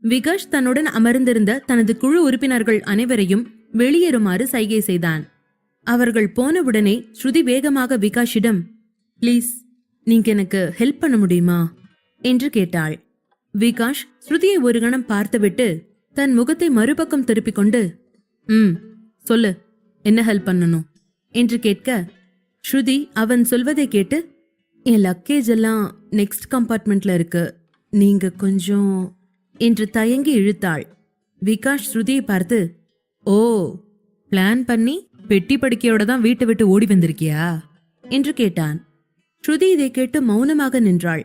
விகாஷ் தன்னுடன் அமர்ந்திருந்த தனது குழு உறுப்பினர்கள் அனைவரையும் வெளியேறுமாறு சைகை செய்தான். அவர்கள் போனவுடனே ஸ்ருதி வேகமாக விகாஷிடம், ப்ளீஸ் நீங்க எனக்கு ஹெல்ப் பண்ண முடியுமா என்று கேட்டாள். விகாஷ் ஸ்ருதியை ஒரு கணம் பார்த்துவிட்டு தன் முகத்தை மறுபக்கம் திருப்பிக் கொண்டு, சொல்லு, என்ன ஹெல்ப் பண்ணணும் என்று கேட்க, ஸ்ருதி அவன் சொல்வதை கேட்டு, என் லக்கேஜ் எல்லாம் நெக்ஸ்ட் கம்பார்ட்மெண்ட்ல இருக்கு, நீங்க கொஞ்சம் என்று தயங்கி இழுத்தாள். விகாஷ் ஸ்ருதியை பார்த்து, ஓ, பிளான் பண்ணி பெட்டி படுக்கையோட தான் வீட்டை விட்டு ஓடி வந்திருக்கியா என்று கேட்டான். ஸ்ருதி இதை கேட்டு மௌனமாக நின்றாள்.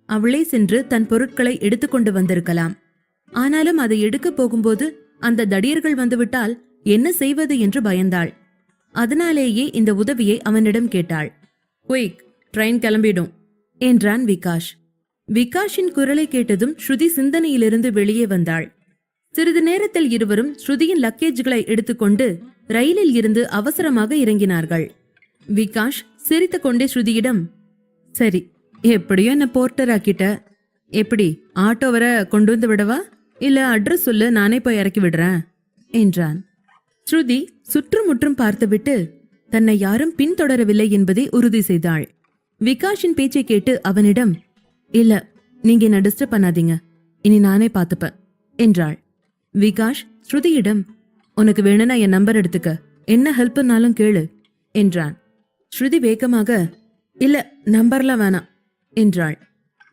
அவளே சென்று தன் பொருட்களை எடுத்துக்கொண்டு வந்திருக்கலாம். ஆனாலும் அதை எடுக்க போகும்போது அந்த தடியர்கள் வந்துவிட்டால் என்ன செய்வது என்று பயந்தாள். அதனாலேயே இந்த உதவியை அவனிடம் கேட்டாள். குயிக், ட்ரெயின் கிளம்பிடும் என்றான் விகாஷ். விகாஷின் குரலை கேட்டதும் ஸ்ருதி சிந்தனையிலிருந்து வெளியே வந்தாள். சிறிது நேரத்தில் இருவரும் ஸ்ருதியின் லக்கேஜ்களை எடுத்துக்கொண்டு ரயிலில் இருந்து அவசரமாக இறங்கினார்கள். விகாஷ் சிரித்து கொண்டே ஸ்ருதியிடம், சரி, எப்படியோ என்ன போர்ட்டர் ஆக்கிட்ட. எப்படி ஆட்டோ வர கொண்டு வந்து விடவா, இல்ல அட்ரஸ் சொல்லு, நானே போய் இறக்கி விடுறேன் என்றான். ஸ்ருதி சுற்றுமுற்றும் பார்த்துவிட்டு தன்னை யாரும் பின்தொடரவில்லை என்பதை உறுதி செய்தாள். விகாஷின் பேச்சை கேட்டு அவனிடம், இல்ல, நீங்க என்ன டிஸ்டர்ப் பண்ணாதீங்க, இனி நானே பாத்துப்பேன் என்றாள். விகாஷ் ஸ்ருதியிடம், உனக்கு வேணும்னா என் நம்பர் எடுத்துக்க, என்ன ஹெல்ப்னாலும் கேளு என்றான். ஸ்ருதி வேகமாக, இல்ல, நம்பர்லாம் வேணாம் என்றாள்.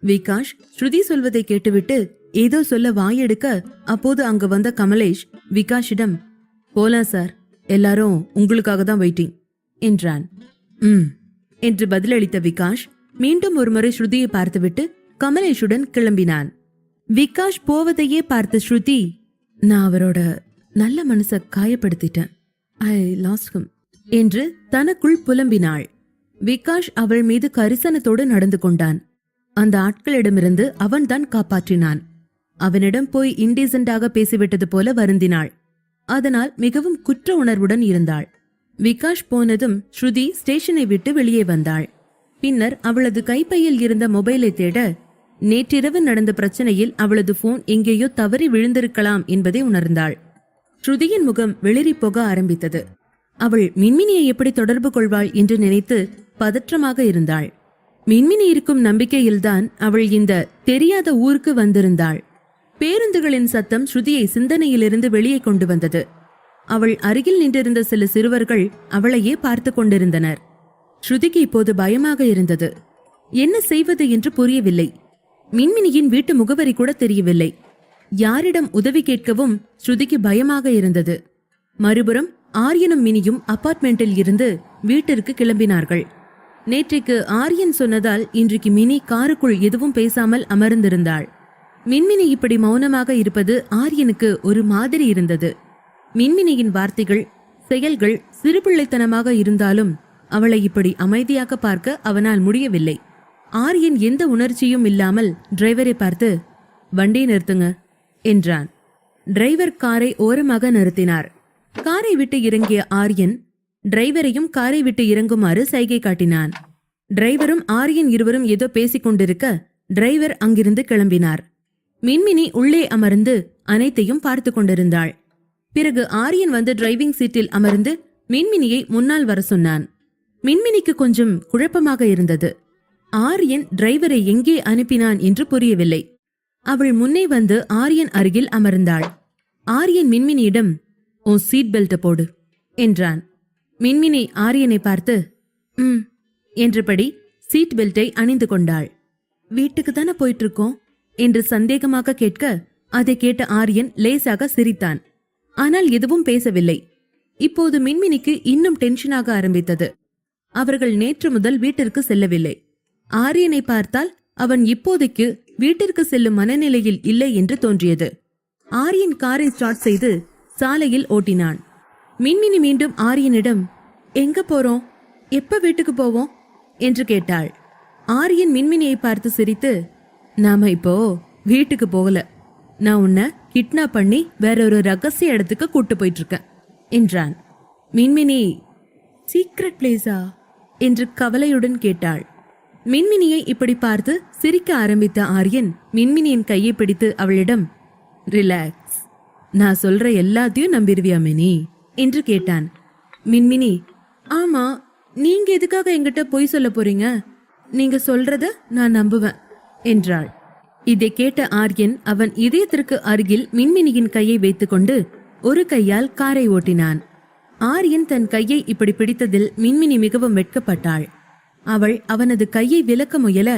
விகாஷ் ஸ்ருதி சொல்வதை கேட்டுவிட்டு ஏதோ சொல்ல வாயெடுக்க, அப்போது அங்கு வந்த கமலேஷ் விகாஷிடம், போலாம் சார், எல்லாரும் உங்களுக்காக தான் வெயிட்டிங் என்றான். என்று பதிலளித்த விகாஷ் மீண்டும் ஒருமுறை ஸ்ருதியை பார்த்துவிட்டு கமலேஷுடன் கிளம்பினான். விகாஷ் போவதையே பார்த்த ஸ்ருதி, நான் அவரோட நல்ல மனச காயப்படுத்திட்டேன், ஐ லாஸ்ட் ஹிம் என்று தனக்குள் புலம்பினாள். விகாஷ் அவள் மீது கரிசனத்தோடு நடந்து கொண்டான். அந்த ஆட்களிடமிருந்து அவன் தான் காப்பாற்றினான். அவனிடம் போய் இன்டீசென்டாக பேசிவிட்டது போல வருந்தினாள். அதனால் மிகவும் குற்ற உணர்வுடன் இருந்தாள். விகாஷ் போனதும் ஸ்ருதி ஸ்டேஷனை விட்டு வெளியே வந்தாள். பின்னர் அவளது கைப்பையில் இருந்த மொபைலை தேட, நேற்றிரவு நடந்த பிரச்சனையில் அவளது போன் எங்கேயோ தவறி விழுந்திருக்கலாம் என்பதை உணர்ந்தாள். ஸ்ருதியின் முகம் வெளிரி போக ஆரம்பித்தது. அவள் மின்மினியை எப்படி தொடர்பு கொள்வாள் என்று நினைத்து பதற்றமாக இருந்தாள். மின்மினி இருக்கும் நம்பிக்கையில்தான் அவள் இந்த தெரியாத ஊருக்கு வந்திருந்தாள். பேருந்துகளின் சத்தம் ஸ்ருதியை சிந்தனையிலிருந்து வெளியே கொண்டு வந்தது. அவள் அருகில் நின்றிருந்த சில சிறுவர்கள் அவளையே பார்த்து கொண்டிருந்தனர். ஸ்ருதிக்கு இப்போது பயமாக இருந்தது. என்ன செய்வது என்று புரியவில்லை. மின்மினியின் வீட்டு முகவரி கூட தெரியவில்லை. யாரிடம் உதவி கேட்கவும் ஸ்ருதிக்கு பயமாக இருந்தது. மறுபுறம் ஆரியனும் மினியும் அபார்ட்மெண்டில் இருந்து வீட்டிற்கு கிளம்பினார்கள். நேற்றைக்கு ஆரியன் சொன்னதால் இன்றைக்கு மினி காருக்குள் எதுவும் பேசாமல் அமர்ந்திருந்தாள். மின்மினி இப்படி மௌனமாக இருப்பது ஆரியனுக்கு ஒரு மாதிரி இருந்தது. மின்மினியின் வார்த்தைகள், செயல்கள் சிறுபிள்ளைத்தனமாக இருந்தாலும் அவளை இப்படி அமைதியாக பார்க்க அவனால் முடியவில்லை. ஆரியன் எந்த உணர்ச்சியும் இல்லாமல் டிரைவரை பார்த்து, வண்டியை நிறுத்துங்க என்றான். டிரைவர் காரை ஓரமாக நிறுத்தினார். காரை விட்டு இறங்கிய ஆரியன் டிரைவரையும் காரை விட்டு இறங்குமாறு சைகை காட்டினான். டிரைவரும் ஆரியன் இருவரும் ஏதோ பேசிக் கொண்டிருக்க டிரைவர் அங்கிருந்து கிளம்பினார். மின்மினி உள்ளே அமர்ந்து அனைத்தையும் பார்த்து கொண்டிருந்தாள். பிறகு ஆரியன் வந்து டிரைவிங் சீட்டில் அமர்ந்து மின்மினியை முன்னால் வர சொன்னான். மின்மினிக்கு கொஞ்சம் குழப்பமாக இருந்தது. ஆரியன் டிரைவரை எங்கே அனுப்பினான் என்று புரியவில்லை. அவள் முன்னே வந்து ஆரியன் அருகில் அமர்ந்தாள். ஆரியன் மின்மினியிடம், "உன் சீட் பெல்ட் போடு" என்றான். மின்மினி ஆரியனை பார்த்து என்றபடி சீட் பெல்ட்டை அணிந்து கொண்டாள். "வீட்டுக்கு தானே போயிட்டு இருக்கோம்?" என்று சந்தேகமாக கேட்க, அதை கேட்ட ஆரியன் லேசாக சிரித்தான். ஆனால் எதுவும் பேசவில்லை. இப்போது மின்மினிக்கு இன்னும் டென்ஷனாக ஆரம்பித்தது. அவர்கள் நேற்று முதல் வீட்டிற்கு செல்லவில்லை. ஆரியனை பார்த்தால் அவன் இப்போதைக்கு வீட்டிற்கு செல்லும் மனநிலையில் இல்லை என்று தோன்றியது. ஆரியன் காரை ஸ்டார்ட் செய்து சாலையில் ஓட்டினான். மின்மினி மீண்டும் ஆரியனிடம், "எங்க போறோம்? எப்ப வீட்டுக்கு போவோம்?" என்று கேட்டாள். ஆரியன் மின்மினியை பார்த்து சிரித்து, "நாம இப்போ வீட்டுக்கு போகல. நான் உன்னை கிட்னாப் பண்ணி வேறொரு ரகசிய இடத்துக்கு கூட்டு போயிட்டு இருக்கேன்" என்றான். மின்மினி, "சீக்ரெட் பிளேஸா?" என்று கவலையுடன் கேட்டாள். மின்மினியை இப்படி பார்த்து சிரிக்க ஆரம்பித்த ஆரியன் மின்மினியின் கையை பிடித்து அவளிடம், "ரிலாக்ஸ், நான் சொல்ற எல்லாத்தையும் நம்பிடுவியா மினி?" என்று கேட்டான். மின்மினி, "ஆமா, நீங்க எதுக்காக என்கிட்ட பொய் சொல்ல போறீங்க? நீங்க சொல்றத நான் நம்புவேன்" என்றாள். இதை கேட்ட ஆரியன் அவன் இதயத்திற்கு அருகில் மின்மினியின் கையை வைத்துக்கொண்டு ஒரு கையால் காரை ஓட்டினான். ஆரியன் தன் கையை இப்படி பிடித்ததில் மின்மினி மிகவும் வெட்கப்பட்டாள். அவள் அவனது கையை விலக்க முயல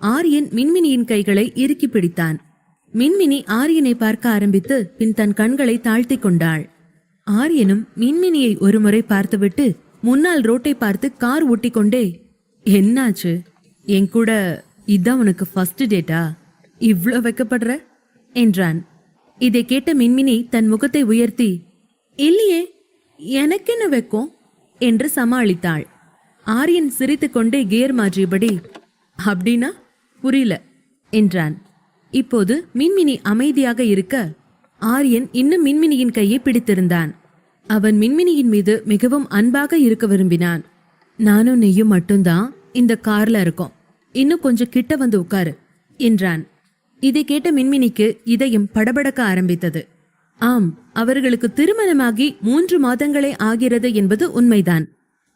ஆரியன் மின்மினியின் கைகளை இறுக்கி பிடித்தான். மின்மினி ஆரியனை பார்க்க ஆரம்பித்து பின் தன் கண்களை தாழ்த்தி கொண்டாள். ஆரியனும் மின்மினியை ஒருமுறை பார்த்துவிட்டு முன்னால் ரோட்டை பார்த்து கார் ஓட்டிக்கொண்டே, "என்னாச்சு? என் கூட இதான் உனக்கு ஃபர்ஸ்ட் டேட்டா? இவ்ளோ வெக்கப்படுற?" என்றான். இதை கேட்ட மின்மினி தன் முகத்தை உயர்த்தி, "இல்லையே, எனக்கென்ன வெக்கம்?" என்று சமாளித்தாள். ஆரியன் சிரித்துக்கொண்டே கியர் மாற்றியபடி, "அப்படின்னா புரியல" என்றான். இப்போது மின்மினி அமைதியாக இருக்க ஆரியன் இன்னும் மின்மினியின் கையை பிடித்திருந்தான். அவன் மின்மினியின் மீது மிகவும் அன்பாக இருக்க விரும்பினான். "நானும் நீயும் மட்டும்தான் இந்த கார்ல இருக்கோம். இன்னும் கொஞ்சம் கிட்ட வந்து உட்காரு" என்றான். இதை கேட்ட மின்மினிக்கு இதயம் படபடக்க ஆரம்பித்தது. ஆம், அவர்களுக்கு திருமணமாகி 3 மாதங்களே ஆகிறது என்பது உண்மைதான்.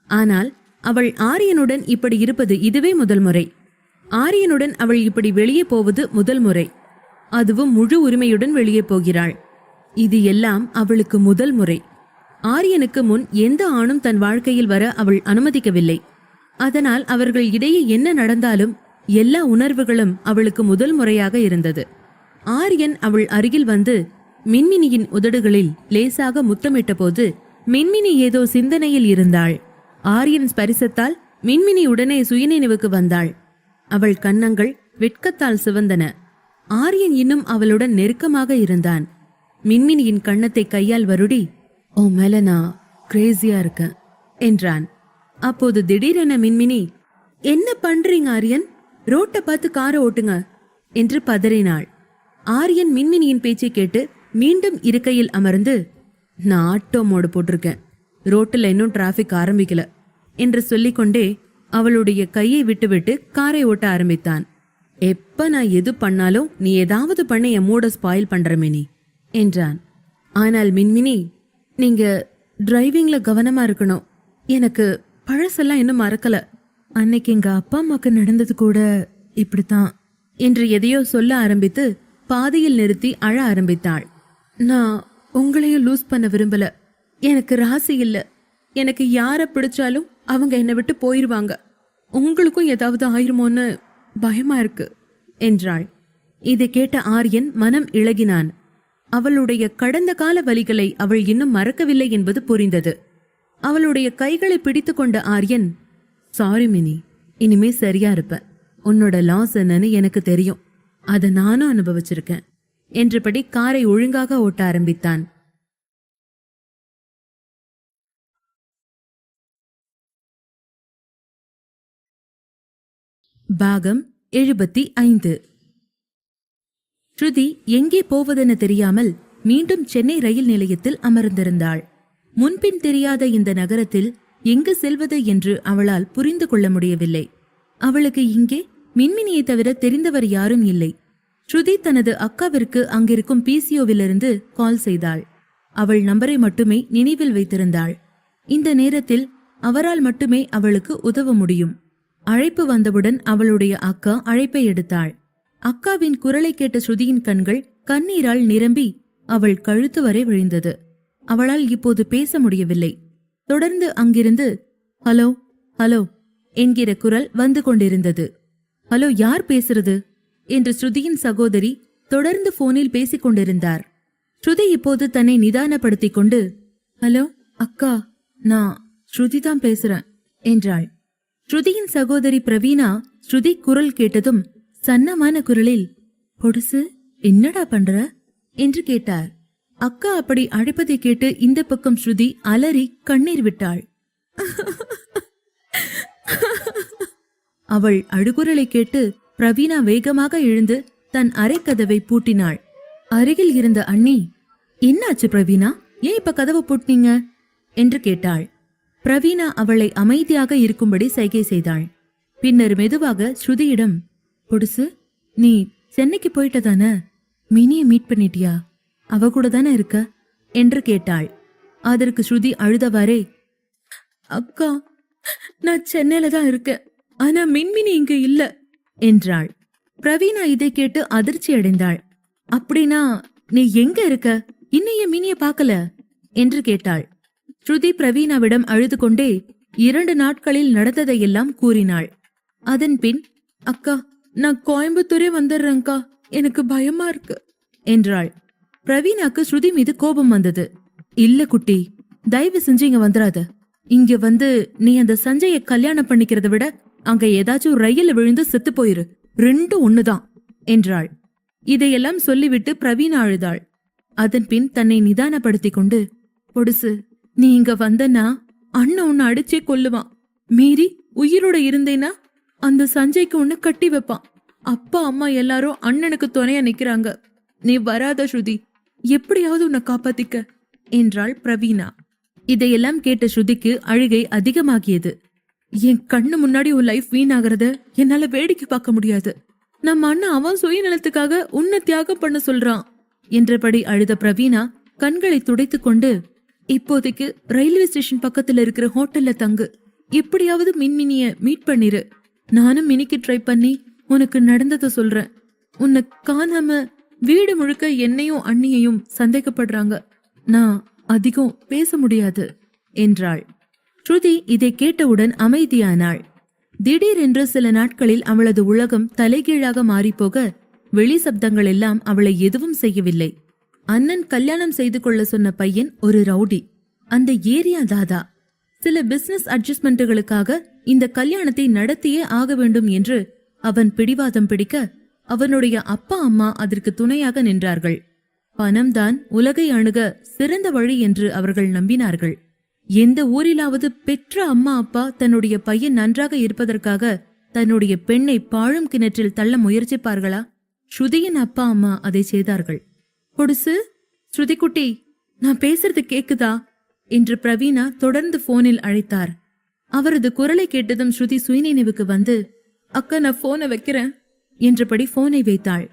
ஆனால் அவள் ஆரியனுடன் இப்படி இருப்பது இதுவே முதல் முறை. ஆரியனுடன் அவள் இப்படி வெளியே போவது முதல் முறை. அதுவும் முழு உரிமையுடன் வெளியே போகிறாள். இது எல்லாம் அவளுக்கு முதல் முறை. ஆரியனுக்கு முன் எந்த ஆணும் தன் வாழ்க்கையில் வர அவள் அனுமதிக்கவில்லை. அதனால் அவர்கள் இடையே என்ன நடந்தாலும் எல்லா உணர்வுகளும் அவளுக்கு முதல் முறையாக இருந்தது. ஆரியன் அவள் அருகில் வந்து மின்மினியின் உதடுகளில் லேசாக முத்தமிட்ட போது மின்மினி ஏதோ சிந்தனையில் இருந்தாள். ஆரியன் ஸ்பரிசத்தால் மின்மினி உடனே சுயநினைவுக்கு வந்தாள். அவள் கன்னங்கள் வெட்கத்தால் சிவந்தன. ஆரியன் இன்னும் அவளுடன் நெருக்கமாக இருந்தான். மின்மினியின் கன்னத்தை கையால் வருடி, "உன் மேல நான் கிரேசியா இருக்கேன்" என்றான். அப்போது திடீரென மின்மினி, "என்ன பண்றீங்க ஆரியன்? ரோட்டை பார்த்து காரை ஓட்டுங்க" என்று பதறினாள். ஆரியன் மின்மினியின் பேச்சை கேட்டு மீண்டும் இருக்கையில் அமர்ந்து, "நான் ஆட்டோ மோடு போட்டிருக்கேன், ரோட்டில் இன்னும் டிராபிக் ஆரம்பிக்கல" என்று சொல்லிக்கொண்டே அவளுடைய கையை விட்டுவிட்டு காரை ஓட்ட ஆரம்பித்தான். "எப்ப நான் எது பண்ணாலும் நீ ஏதாவது பண்ண என் மூட ஸ்பாயில் பண்ற மினி" என்றான். ஆனால் மின்மினி, "நீங்க டிரைவிங்ல கவனமா இருக்கணும். எனக்கு பழசெல்லாம் இன்னும் மறக்கல. அன்னைக்கு எங்க அப்பா அம்மாக்கு நடந்தது கூட இப்படித்தான்" என்று எதையோ சொல்ல ஆரம்பித்து பாதியில் நிறுத்தி அழ ஆரம்பித்தாள். "நான் உங்களையும் லூஸ் பண்ண விரும்பல. எனக்கு ராசி இல்ல. எனக்கு யார பிடிச்சாலும் அவங்க என்னை விட்டு போயிருவாங்க. உங்களுக்கும் ஏதாவது ஆயிருமோன்னு பயமா இருக்கு" என்றாள். இதை கேட்ட ஆரியன் மனம் இளகினான். அவளுடைய கடந்த கால வலிகளை அவள் இன்னும் மறக்கவில்லை என்பது புரிந்தது. அவளுடைய கைகளை பிடித்து கொண்ட ஆரியன், "சாரி மினி, இனிமே சரியா இருப்ப. உன்னோட லாஸ் என்னன்னு எனக்கு தெரியும். அதை நானும் அனுபவிச்சிருக்கேன்" என்றபடி காரை ஒழுங்காக ஓட்ட ஆரம்பித்தான். பாகம் 75. ஸ்ருதி எங்கே போவதென தெரியாமல் மீண்டும் சென்னை ரயில் நிலையத்தில் அமர்ந்திருந்தாள். முன்பின் தெரியாத இந்த நகரத்தில் எங்கு செல்வது என்று அவளால் புரிந்து கொள்ள முடியவில்லை. அவளுக்கு இங்கே மின்மினியை தவிர தெரிந்தவர் யாரும் இல்லை. ஸ்ருதி தனது அக்காவிற்கு அங்கிருக்கும் பிசிஓவிலிருந்து கால் செய்தாள். அவள் நம்பரை மட்டுமே நினைவில் வைத்திருந்தாள். இந்த நேரத்தில் அவரால் மட்டுமே அவளுக்கு உதவ முடியும். அழைப்பு வந்தவுடன் அவளுடைய அக்கா அழைப்பை எடுத்தாள். அக்காவின் குரலை கேட்ட ஸ்ருதியின் கண்கள் கண்ணீரால் நிரம்பி அவள் கழுத்து வரை விழுந்தது. அவளால் இப்போது பேச முடியவில்லை. தொடர்ந்து அங்கிருந்து ஹலோ ஹலோ என்கிற குரல் வந்து கொண்டிருந்தது. ஹலோ, யார் பேசுறது என்று ஸ்ருதியின் சகோதரி தொடர்ந்து போனில் பேசிக் கொண்டிருந்தார். ஸ்ருதி இப்போது தன்னை நிதானப்படுத்திக் கொண்டு ஹலோ அக்கா, நான் ஸ்ருதி தான் பேசுறேன் என்றாள். ஸ்ருதியின் சகோதரி பிரவீனா ஸ்ருதி குரல் கேட்டதும் சன்னமான குரலில் பொடுசு என்னடா பண்ற என்று கேட்டார். அக்கா அப்படி அழைப்பதை கேட்டு இந்த பக்கம் ஸ்ருதி அலறி கண்ணீர் விட்டாள். அவள் அழுகுரலை கேட்டு பிரவீனா வேகமாக எழுந்து தன் அறைக்கதவை பூட்டினாள். அருகில் இருந்த அண்ணி, என்னாச்சு பிரவீனா, ஏன் இப்ப கதவை பூட்டினீங்க என்று கேட்டாள். பிரவீனா அவளை அமைதியாக இருக்கும்படி சைகை செய்தாள். பின்னர் மெதுவாக ஸ்ருதியிடம், பொடுசு, நீ சென்னைக்கு போயிட்டதான? மினியை மீட் பண்ணிட்டியா? அவ கூட தானே இருக்க என்று கேட்டாள். அதற்கு ஸ்ருதி அழுதவாறே, அக்கா, நான் சென்னையில தான் இருக்கேன், ஆனா மின்மினி இங்க இல்ல என்றாள். பிரவீனா இதை கேட்டு அதிர்ச்சி அடைந்தாள். அப்படின்னா நீ எங்க இருக்க, இன்னைய மினிய பார்க்கல என்று கேட்டாள். ஸ்ருதி பிரவீனாவிடம் அழுது கொண்டே 2 நாட்களில் நடந்ததையெல்லாம் கூறினாள். அதன் பின், அக்கா, நான் கோயம்புத்தூரே வந்துடுறேன்க்கா, எனக்கு பயமா இருக்கு என்றாள். பிரவீனாக்கு ஸ்ருதி மீது கோபம் வந்தது. இல்ல குட்டி, தயவு செஞ்சு இங்க வந்துடாத. இங்க வந்து நீ அந்த சஞ்சய கல்யாணம் பண்ணிக்கிறத விட அங்க ஏதாச்சும் ரயில விழுந்து செத்து போயிரு, ரெண்டும் ஒண்ணுதான் என்றாள். இதையெல்லாம் சொல்லிவிட்டு பிரவீனா அழுதாள். அதன் பின் தன்னை நிதானப்படுத்திக் கொண்டு, பொடுசு, நீ இங்க வந்தனா அண்ணன் உன்னை அடிச்சே கொல்லுவான். மீறி உயிரோட இருந்தேனா அந்த சஞ்சய்க்கு உன்னை கட்டி வைப்பான். அப்பா அம்மா எல்லாரும் அண்ணனுக்கு துணையா நிக்கிறாங்க. நீ வராத ஸ்ருதி, எப்படியாவது உன்னை காப்பாத்திக்க என்றாள் பிரவீனா. இதையெல்லாம் கேட்ட ஸ்ருதிக்கு அழுகை அதிகமாகியது. என் கண்ணு முன்னாடி உன் லைஃப் வீணாகிறத என்னால வேடிக்கை பார்க்க முடியாது. நம்ம அண்ணன் அவன் சுயநலத்துக்காக உன்னை தியாகம் பண்ண சொல்றான் என்றபடி அழுத பிரவீனா கண்களை துடைத்துக் கொண்டு, இப்போதைக்கு ரயில்வே ஸ்டேஷன் பக்கத்துல இருக்கிற ஹோட்டல்ல தங்கு, எப்படியாவது மின்மினிய மீட் பண்ணிரு. நானும் மினிக்கு ட்ரை பண்ணி உனக்கு நடந்ததை சொல்றேன். உன்னை காணாம வீடு முழுக்க என்னையும் அண்ணியையும் சந்தேகப்படுறாங்க. நான் அதிகம் பேச முடியாது என்றாள். ஸ்ருதி இதை கேட்டவுடன் அமைதியானாள். திடீரென்று சில நாட்களில் அவளது உலகம் தலைகீழாக மாறிப்போக வெளி சப்தங்கள் எல்லாம் அவளை எதுவும் செய்யவில்லை. அண்ணன் கல்யாணம் செய்து கொள்ள சொன்ன பையன் ஒரு ரவுடி, அந்த ஏரியா தாதா. சில பிசினஸ் அட்ஜஸ்ட்மெண்ட்டுகளுக்காக இந்த கல்யாணத்தை நடத்தியே ஆக வேண்டும் என்று அவன் பிடிவாதம் பிடிக்க அவனுடைய அப்பா அம்மா அதற்கு துணையாக நின்றார்கள். பணம்தான் உலகை அணுக சிறந்த வழி என்று அவர்கள் நம்பினார்கள். எந்த ஊரிலாவது பெற்ற அம்மா அப்பா தன்னுடைய பையன் நன்றாக இருப்பதற்காக தன்னுடைய பெண்ணை பாழும் கிணற்றில் தள்ள முயற்சிப்பார்களா? ஸ்ருதியின் அப்பா அம்மா அதை செய்தார்கள். பொடுசு, ஸ்ருதி குட்டி, நான் பேசுறது கேக்குதா என்று பிரவீனா தொடர்ந்து போனில் அழைத்தார். அவரது குரலை கேட்டதும் ஸ்ருதி சுயநினைவுக்கு வந்து, அக்கா, நான் போனை வைக்கிறேன் என்றபடி போனை வைத்தாள்.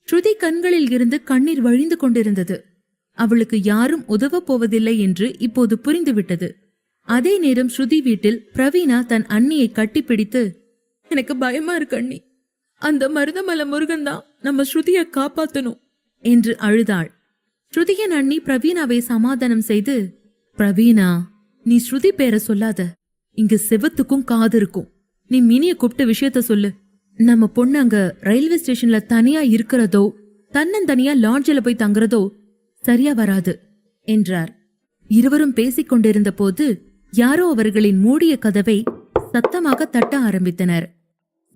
ஸ்ருதி கண்களில் இருந்து கண்ணீர் வழிந்து கொண்டிருந்தது. அவளுக்கு யாரும் உதவ போவதில்லை என்று இப்போது புரிந்துவிட்டது. அதே நேரம் ஸ்ருதி வீட்டில் பிரவீனா தன் அண்ணியை கட்டிப்பிடித்து, எனக்கு பயமா இருக்கு அண்ணி, அந்த மருதமலை முருகன் தான் நம்ம ஸ்ருதியை காப்பாத்தணும் என்று அழுதாள். ஸ்ருதியின் அண்ணி பிரவீனாவை சமாதானம் செய்து, பிரவீனா, நீ ஸ்ருதி பேரை சொல்லாத, இங்கு செவத்துக்கும் காது இருக்கும். நீ மினிய கூப்பிட்ட விஷயத்த சொல்லு. நம்ம பொண்ணு அங்க ரயில்வே ஸ்டேஷன்ல தனியா இருக்கிறதோ தன்னந்தனியா லாட்ஜில போய் தங்குறதோ சரியா வராது என்றார். இருவரும் பேசிக் கொண்டிருந்த போது யாரோ அவர்களின் மூடிய கதவை சத்தமாக தட்ட ஆரம்பித்தனர்.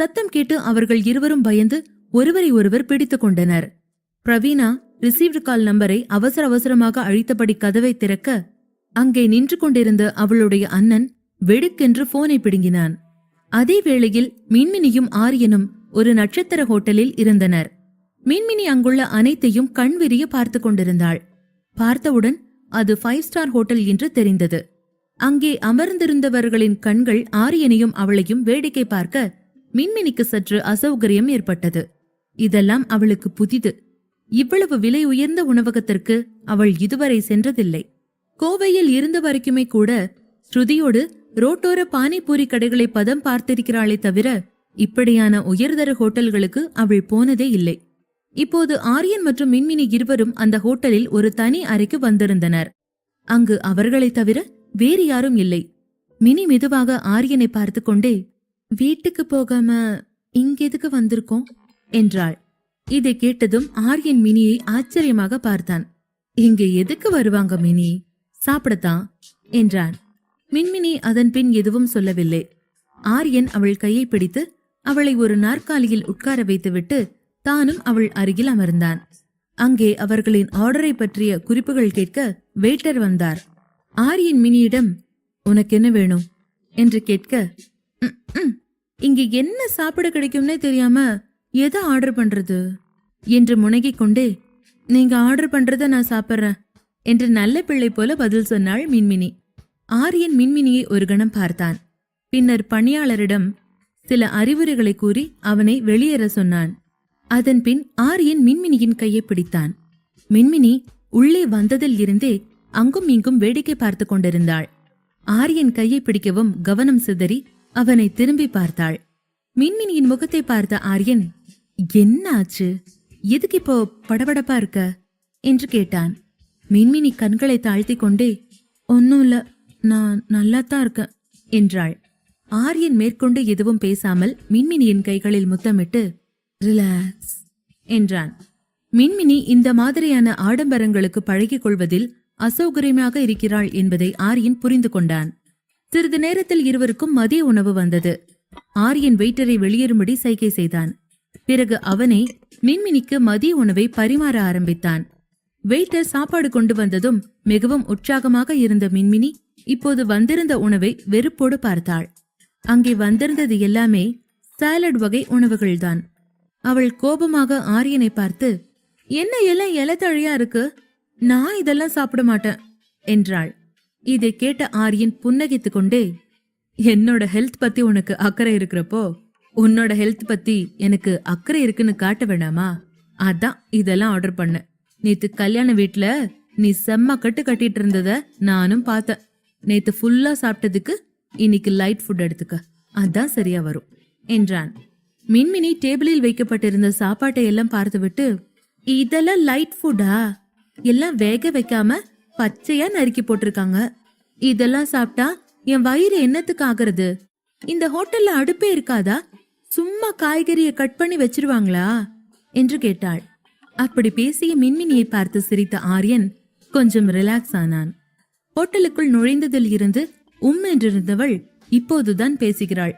சத்தம் கேட்டு அவர்கள் இருவரும் பயந்து ஒருவரை ஒருவர் பிடித்துக் கொண்டனர். பிரவீனா ரிசீவ்டு கால் நம்பரை அவசர அவசரமாக அழித்தபடி கதவை திறக்க அங்கே நின்று கொண்டிருந்த அவளுடைய அண்ணன் வெடுக்கென்று போனை பிடுங்கினான். அதே வேளையில் மின்மினியும் ஆரியனும் ஒரு நட்சத்திர ஹோட்டலில் இருந்தனர். மின்மினி அங்குள்ள அனைத்தையும் கண்விரிய பார்த்து கொண்டிருந்தாள். பார்த்தவுடன் அது 5 ஸ்டார் ஹோட்டல் என்று தெரிந்தது. அங்கே அமர்ந்திருந்தவர்களின் கண்கள் ஆரியனையும் அவளையும் வேடிக்கை பார்க்க மின்மினிக்கு சற்று அசௌகரியம் ஏற்பட்டது. இதெல்லாம் அவளுக்கு புதிது. இவ்வளவு விலை உயர்ந்த உணவகத்திற்கு அவள் இதுவரை சென்றதில்லை. கோவையில் இருந்த வரைக்குமே கூட ஸ்ருதியோடு ரோட்டோர பானிபூரி கடைகளை பதம் பார்த்திருக்கிறாளே தவிர இப்படியான உயர்தர ஹோட்டல்களுக்கு அவள் போனதே இல்லை. இப்போது ஆரியன் மற்றும் மின்மினி இருவரும் அந்த ஹோட்டலில் ஒரு தனி அறைக்கு வந்திருந்தனர். அங்கு அவர்களைத் தவிர வேறு யாரும் இல்லை. மினி மெதுவாக ஆரியனை பார்த்து கொண்டே, வீட்டுக்கு போகாம இங்கெதுக்கு வந்திருக்கோம் என்றாள். இதை கேட்டதும் ஆரியன் மினியை ஆச்சரியமாக பார்த்தான். இங்கே எதுக்கு வருவாங்க மினி? சாப்பிடத்தான் என்றான். மின்மினி அதன் பின் எதுவும் சொல்லவில்லை. ஆரியன் அவள் கையை பிடித்து அவளை ஒரு நாற்காலியில் உட்கார வைத்துவிட்டு தானும் அவள் அருகில் அமர்ந்தான். அங்கே அவர்களின் ஆர்டரை பற்றிய குறிப்புகள் கேட்க வெயிட்டர் வந்தார். ஆரியன் மினியிடம், உனக்கு என்ன வேணும் என்று கேட்க, இங்க என்ன சாப்பிட கிடைக்கும்னே தெரியாம எதை ஆர்டர் பண்றது என்று முனகிக் கொண்டே, நீங்க ஆர்டர் பண்றத நான் சாப்பிட்றேன் என்று நல்ல பிள்ளை போல பதில் சொன்னாள் மின்மினி. ஆரியன் மின்மினியை ஒரு கணம் பார்த்தான். பின்னர் பணியாளரிடம் சில அறிவுரைகளை கூறி அவனை வெளியேற சொன்னான். அதன் பின் ஆரியன் மின்மினியின் கையை பிடித்தான். மின்மினி உள்ளே வந்ததில் இருந்தே அங்கும் இங்கும் வேடிக்கை பார்த்து கொண்டிருந்தாள். ஆரியன் கையை பிடிக்கவும் கவனம் சிதறி அவனை திரும்பி பார்த்தாள். மின்மினியின் முகத்தை பார்த்த ஆரியன், என்ன ஆச்சு? எதுக்கு இப்போ படபடப்பா இருக்க என்று கேட்டான். மின்மினி கண்களை தாழ்த்தி கொண்டே, ஒன்னும் இல்ல, நான் நல்லாத்தான் இருக்கேன் என்றாள். ஆரியன் மேற்கொண்டு எதுவும் பேசாமல் மின்மினியின் கைகளில் முத்தமிட்டு, ரிலாக்ஸ் என்றான். மின்மினி இந்த மாதிரியான ஆடம்பரங்களுக்கு பழகிக் கொள்வதில் அசௌகரியமாக இருக்கிறாள் என்பதை ஆரியன் புரிந்து கொண்டான். சிறிது நேரத்தில் இருவருக்கும் மதிய உணவு வந்தது. ஆரியன் வெயிட்டரை வெளியேறும்படி சைகை செய்தான். பிறகு அவனை மின்மினிக்கு மதிய உணவை பரிமாற ஆரம்பித்தான். வெயிட்டர் சாப்பாடு கொண்டு வந்ததும் மிகவும் உற்சாகமாக இருந்த மின்மினி இப்போது வந்திருந்த உணவை வெறுப்போடு பார்த்தாள். அங்கே வந்திருந்தது எல்லாமே சாலட் வகை உணவுகள்தான். அவள் கோபமாக ஆரியனை பார்த்து, என்ன எல்லாம் இலத்தழியா இருக்கு, நான் இதெல்லாம் சாப்பிட மாட்டேன் என்றாள். இதை கேட்ட ஆரியன் புன்னகைத்து கொண்டே, என்னோட ஹெல்த் பத்தி உனக்கு அக்கறை இருக்கிறப்போ உன்னோட ஹெல்த் பத்தி எனக்கு அக்கறை இருக்குன்னு காட்ட வேணாமா? அதான் இதெல்லாம் ஆர்டர் பண்ண. நேத்து கல்யாண வீட்டுல நீ செம்ம கட்டு கட்டிட்டு இருந்தத நானும் பார்த்தேன். நேத்து ஃபுல்லா சாப்பிட்டதுக்கு இன்னைக்கு லைட் ஃபுட் எடுத்துக்க, அதான் சரியா வரும் என்றான். மின்மினி டேபிளில் வைக்கப்பட்டிருந்த சாப்பாட்டை எல்லாம் பார்த்துவிட்டு, இதெல்லாம் லைட் ஃபுட்டா? எல்லாம் வேக வைக்காம பச்சையா நறுக்கி போட்டிருக்காங்க. இதெல்லாம் சாப்பிட்டா என் வயிறு என்னத்துக்கு ஆகிறது? இந்த ஹோட்டல்ல அடுப்பே இருக்காதா? சும்மா காய்கறியை கட் பண்ணி வச்சிருவாங்களா என்று கேட்டாள். அப்படி பேசிய மின்மினியை பார்த்து சிரித்த ஆரியன் கொஞ்சம் ரிலாக்ஸ் ஆனான். ஹோட்டலுக்குள் நுழைந்ததில் இருந்து என்றிருந்தவள் இப்போதுதான் பேசுகிறாள்.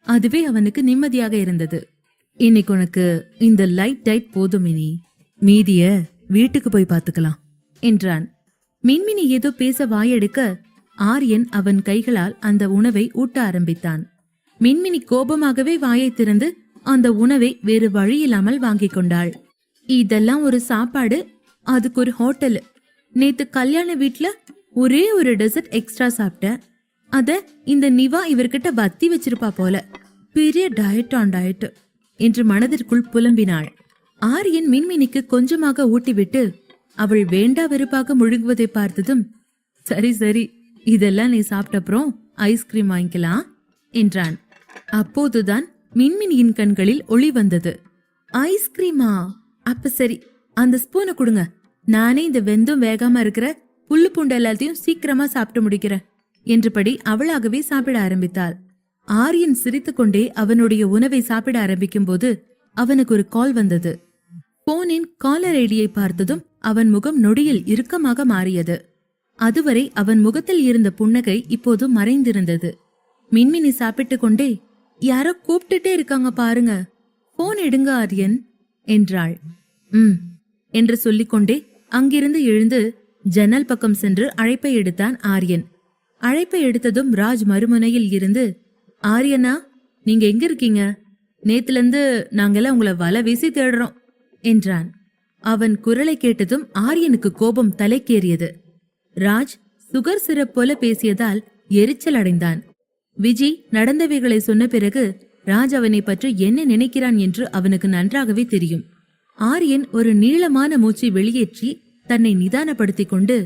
அதுவே அவனுக்கு நிம்மதியாக இருந்தது. இன்னைக்கு உனக்கு இந்த லைட் டைட் போதும் மினி, மீதிய வீட்டுக்கு போய் பார்த்துக்கலாம் என்றான். மின்மினி ஏதோ பேச வாயெடுக்க ஆரியன் அவன் கைகளால் அந்த உணவை ஊட்ட ஆரம்பித்தான். மின்மினி கோபமாகவே வாயை திறந்து அந்த உணவை வேறு வழியில்லாமல் வாங்கிக் கொண்டாள். இதெல்லாம் ஒரு சாப்பாடு, அதுக்கு ஒரு ஹோட்டல். நேத்து கல்யாண வீட்டுல ஒரே ஒரு டெசர்ட் எக்ஸ்ட்ரா சாப்பிட்டேன். அத இந்த நிவா இவர்கிட்ட பத்தி வச்சிருப்பா போல. பெரிய டயட் ஆன் டயட் என்று மனதிற்குள் புலம்பினாள். ஆரியன் மின்மினிக்கு கொஞ்சமாக ஊட்டிவிட்டு அவள் வேண்டா வெறுப்பாக முழுங்குவதை பார்த்ததும், சரி சரி, இதெல்லாம் நீ சாப்பிட்டப்புறம் ஐஸ்கிரீம் வாங்கிக்கலாம் என்றான். அப்போதுதான் மின்மினியின் கண்களில் ஒளி வந்தது. ஐஸ்கிரீமா? அப்ப சரி, அந்த ஸ்பூனை கொடுங்க. நானே இந்த வெந்தும் வேகாம இருக்கிற புல்லு பூண்டு எல்லாத்தையும் சீக்கிரமா சாப்பிட்டு முடிக்கிறேன் என்றபடி அவளாகவே சாப்பிட ஆரம்பித்தாள். ஆரியன் சிரித்துக்கொண்டே அவனுடைய உணவை சாப்பிட ஆரம்பிக்கும் போது அவனுக்கு ஒரு கால் வந்தது. போனின் காலர் ஐடியை பார்த்ததும் அவன் முகம் நொடியில் இறுக்கமாக மாறியது. அதுவரை அவன் முகத்தில் இருந்த புன்னகை இப்போது மறைந்திருந்தது. மின்மினி சாப்பிட்டு கொண்டே, யாரோ கூப்பிட்டுட்டே இருக்காங்க பாருங்க, போன் எடுங்க ஆரியன் என்றாள். என்று சொல்லிக்கொண்டே அங்கிருந்து எழுந்து ஜன்னல் பக்கம் சென்று அழைப்பை எடுத்தான் ஆரியன். அழைப்பை எடுத்ததும் ராஜ் மறுமுனையில் இருந்து, ஆரியனா, நீங்க எங்க இருக்கீங்க? நேத்துல இருந்து நாங்கெல்லாம் உங்களை வலை வீசி தேடுறோம் என்றான். அவன் குரலை கேட்டதும் ஆரியனுக்கு கோபம் தலைக்கேறியது. ராஜ் சுகர் சிரப் போல பேசியதால் எரிச்சல் அடைந்தான். விஜி நடந்தவைகளை சொன்ன பிறகு ராஜ் அவனை பற்றி என்ன நினைக்கிறான் என்று அவனுக்கு நன்றாகவே தெரியும். ஆரியன் ஒரு நீளமான மூச்சை வெளியேற்றி தன்னை நிதானப்படுத்திக் கொண்டு,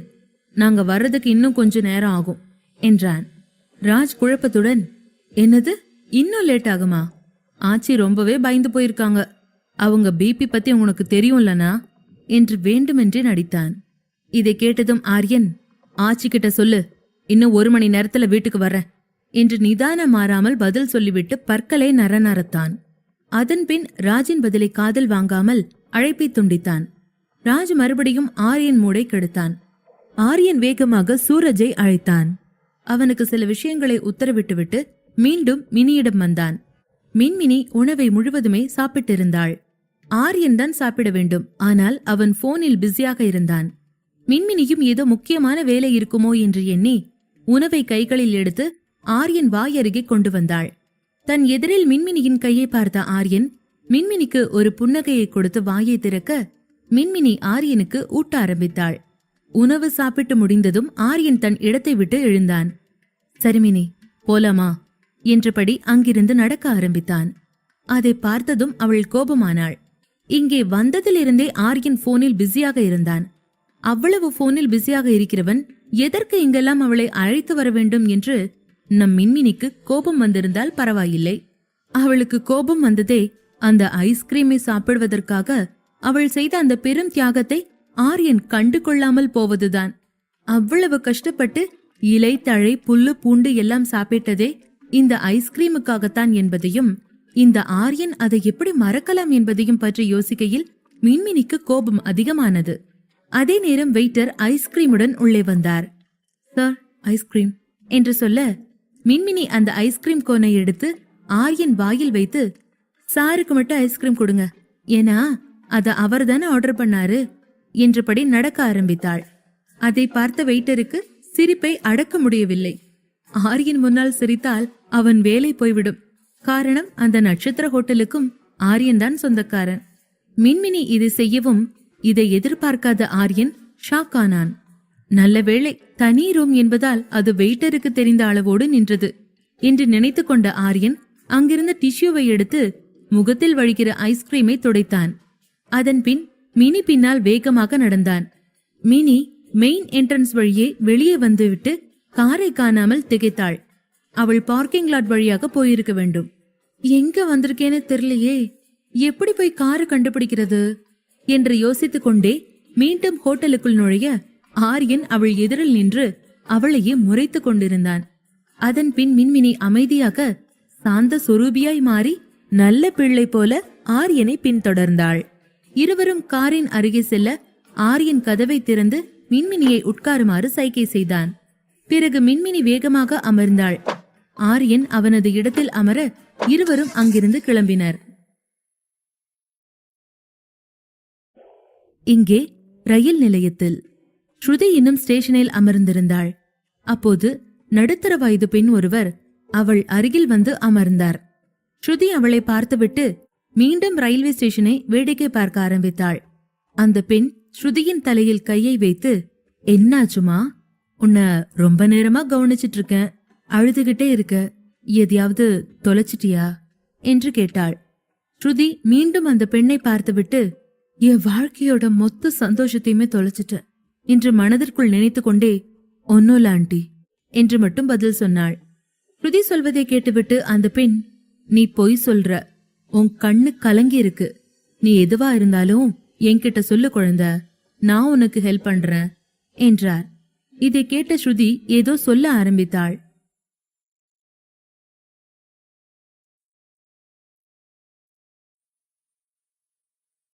நாங்க வர்றதுக்கு இன்னும் கொஞ்ச நேரம் ஆகும் என்றான். ராஜ் குழப்பத்துடன், என்னது இன்னும் லேட் ஆகுமா? ஆச்சி ரொம்பவே பயந்து போயிருக்காங்க. அவங்க பிபி பத்தி உனக்கு தெரியும்லனா என்று வேண்டுமென்றே நடித்தான். இதை கேட்டதும் ஆரியன், ஆச்சி கிட்ட சொல்லு, இன்னும் 1 மணி நேரத்துல வீட்டுக்கு வர்றேன் என்று நிதானம் மாறாமல் பதில் சொல்லிவிட்டு பற்களை நரநரத்தான். அதன்பின் ராஜின் பதிலை காதல் வாங்காமல் அழைப்பை துண்டித்தான். ராஜ் மறுபடியும் ஆரியன் மூடை கெடுத்தான். ஆரியன் வேகமாக சூரஜை அழைத்தான். அவனுக்கு சில விஷயங்களை உத்தரவிட்டுவிட்டு மீண்டும் மினியிடம் வந்தான். மின்மினி உணவை முழுவதுமே சாப்பிட்டிருந்தாள். ஆரியன் தான் சாப்பிட வேண்டும். ஆனால் அவன் போனில் பிஸியாக இருந்தான். மின்மினியும் ஏதோ முக்கியமான வேலை இருக்குமோ என்று எண்ணி உணவை கைகளில் எடுத்து ஆரியன் வாயருகே கொண்டு வந்தாள். தன் எதிரில் மின்மினியின் கையை பார்த்த ஆரியன் மின்மினிக்கு ஒரு புன்னகையை கொடுத்து வாயை திறக்க மின்மினி ஆரியனுக்கு ஊட்ட ஆரம்பித்தாள். உணவு சாப்பிட்டு முடிந்ததும் ஆரியன் தன் இடத்தை விட்டு எழுந்தான். சரிமினி போலாமா என்றபடி அங்கிருந்து நடக்க ஆரம்பித்தான். அதை பார்த்ததும் அவள் கோபமானாள். இங்கே வந்ததிலிருந்தே ஆரியன் போனில் பிஸியாக இருந்தான். அவ்வளவு போனில் பிஸியாக இருக்கிறவன் எதற்கு இங்கெல்லாம் அவளை அழைத்து வர வேண்டும் என்று நம் மின்மினிக்கு கோபம் வந்திருந்தால் பரவாயில்லை. அவளுக்கு கோபம் வந்ததே அந்த ஐஸ்கிரீமை சாப்பிடுவதற்காக அவள் செய்த அந்த பெரும் தியாகத்தை ஆரியன் கண்டு கொள்ளாமல் போவதுதான். அவ்வளவு கஷ்டப்பட்டு இலை தழை புல்லு பூண்டு எல்லாம் சாப்பிட்டதே இந்த ஐஸ்கிரீமுக்காகத்தான் என்பதையும் இந்த ஆரியன் அதை எப்படி மறக்கலாம் என்பதையும் பற்றி யோசிக்கையில் மின்மினிக்கு கோபம் அதிகமானது. அதே நேரம் வெயிட்டர் ஐஸ்கிரீமுடன் உள்ளே வந்தார். சார் ஐஸ்கிரீம் என்று சொல்ல மின்மினி அந்த ஐஸ்கிரீம் கோனை எடுத்து ஆரியன் வாயில் வைத்து, சாருக்கு மட்டும் ஐஸ்கிரீம் கொடுங்க, ஏன்னா அத அவர் தானே ஆர்டர் பண்ணாரு என்றபடி நடக்க ஆரம்பித்தாள். அதை பார்த்த வெயிட்டருக்கு சிரிப்பை அடக்க முடியவில்லை. ஆரியன் முன்னால் சிரித்தால் அவன் வேலை போய்விடும். காரணம், அந்த நட்சத்திர ஹோட்டலுக்கும் ஆரியன் தான் சொந்தக்காரன். மின்மினி இதை செய்யவும் இதை எதிர்பார்க்காத ஆரியன் ஷாக் ஆனான். நல்ல வேளை தனி ரூம் என்பதால் அது வெயிட்டருக்கு தெரிந்த அளவோடு நின்றது என்று நினைத்து கொண்ட ஆரியன் அங்கிருந்த டிஷ்யூவை எடுத்து முகத்தில் வழிகிற ஐஸ்கிரீமை துடைத்தான். அதன் பின் மினி பின்னால் வேகமாக நடந்தான். மினி மெயின் என்ட்ரன்ஸ் வழியே வெளியே வந்துவிட்டு காரை காணாமல் திகைத்தாள். அவள் பார்க்கிங் லாட் வழியாக போயிருக்க வேண்டும். எங்க வந்திருக்கேன்னு தெரியலையே, எப்படி போய் காரை கண்டுபிடிக்கிறது என்று யோசித்துக் கொண்டே மீண்டும் ஹோட்டலுக்குள் நுழைய ஆரியன் அவள் எதிரில் நின்று அவளையே முறைத்து கொண்டிருந்தான். அதன் பின் மின்மினி அமைதியாக சாந்த சொரூபியாய் மாறி நல்ல பிள்ளை போல ஆரியனை பின்தொடர்ந்தாள். இருவரும் காரின் அருகே செல்ல ஆரியன் கதவை திறந்து மின்மினியை உட்காருமாறு சைகை செய்தான். பிறகு மின்மினி வேகமாக அமர்ந்தாள். ஆரியன் அவனது இடத்தில் அமர இருவரும் அங்கிருந்து கிளம்பினர். இங்கே ரயில் நிலையத்தில் ஸ்ருதி இன்னும் ஸ்டேஷனில் அமர்ந்திருந்தாள். அப்போது நடுத்தர வயது பெண் ஒருவர் அவள் அருகில் வந்து அமர்ந்தார். ஸ்ருதி அவளை பார்த்துவிட்டு மீண்டும் ரயில்வே ஸ்டேஷனை வேடிக்கை பார்க்க ஆரம்பித்தாள். அந்த பெண் ஸ்ருதியின் தலையில் கையை வைத்து, என்னாச்சுமா? உன்னை ரொம்ப நேரமா கவனிச்சிட்டு இருக்கேன், அழுதுகிட்டே இருக்க, எதையாவது தொலைச்சிட்டியா என்று கேட்டாள். ஸ்ருதி மீண்டும் அந்த பெண்ணை பார்த்துவிட்டு, என் வாழ்க்கையோட மொத்த சந்தோஷத்தையுமே தொலைச்சிட்டேன் என்று மனதிற்குள் நினைத்து கொண்டே, ஒன்னும் ஆண்டி என்று மட்டும் பதில் சொன்னாள். ஸ்ருதி சொல்வதை கேட்டுவிட்டு அந்த பெண், நீ பொய் சொல்ற, உன் கண்ணு கலங்கி இருக்கு, நீ எதுவா இருந்தாலும் என்கிட்ட சொல்லு குழந்தை, நான் உனக்கு ஹெல்ப் பண்றேன் என்றார். இதை கேட்ட ஸ்ருதி ஏதோ சொல்ல ஆரம்பித்தாள்.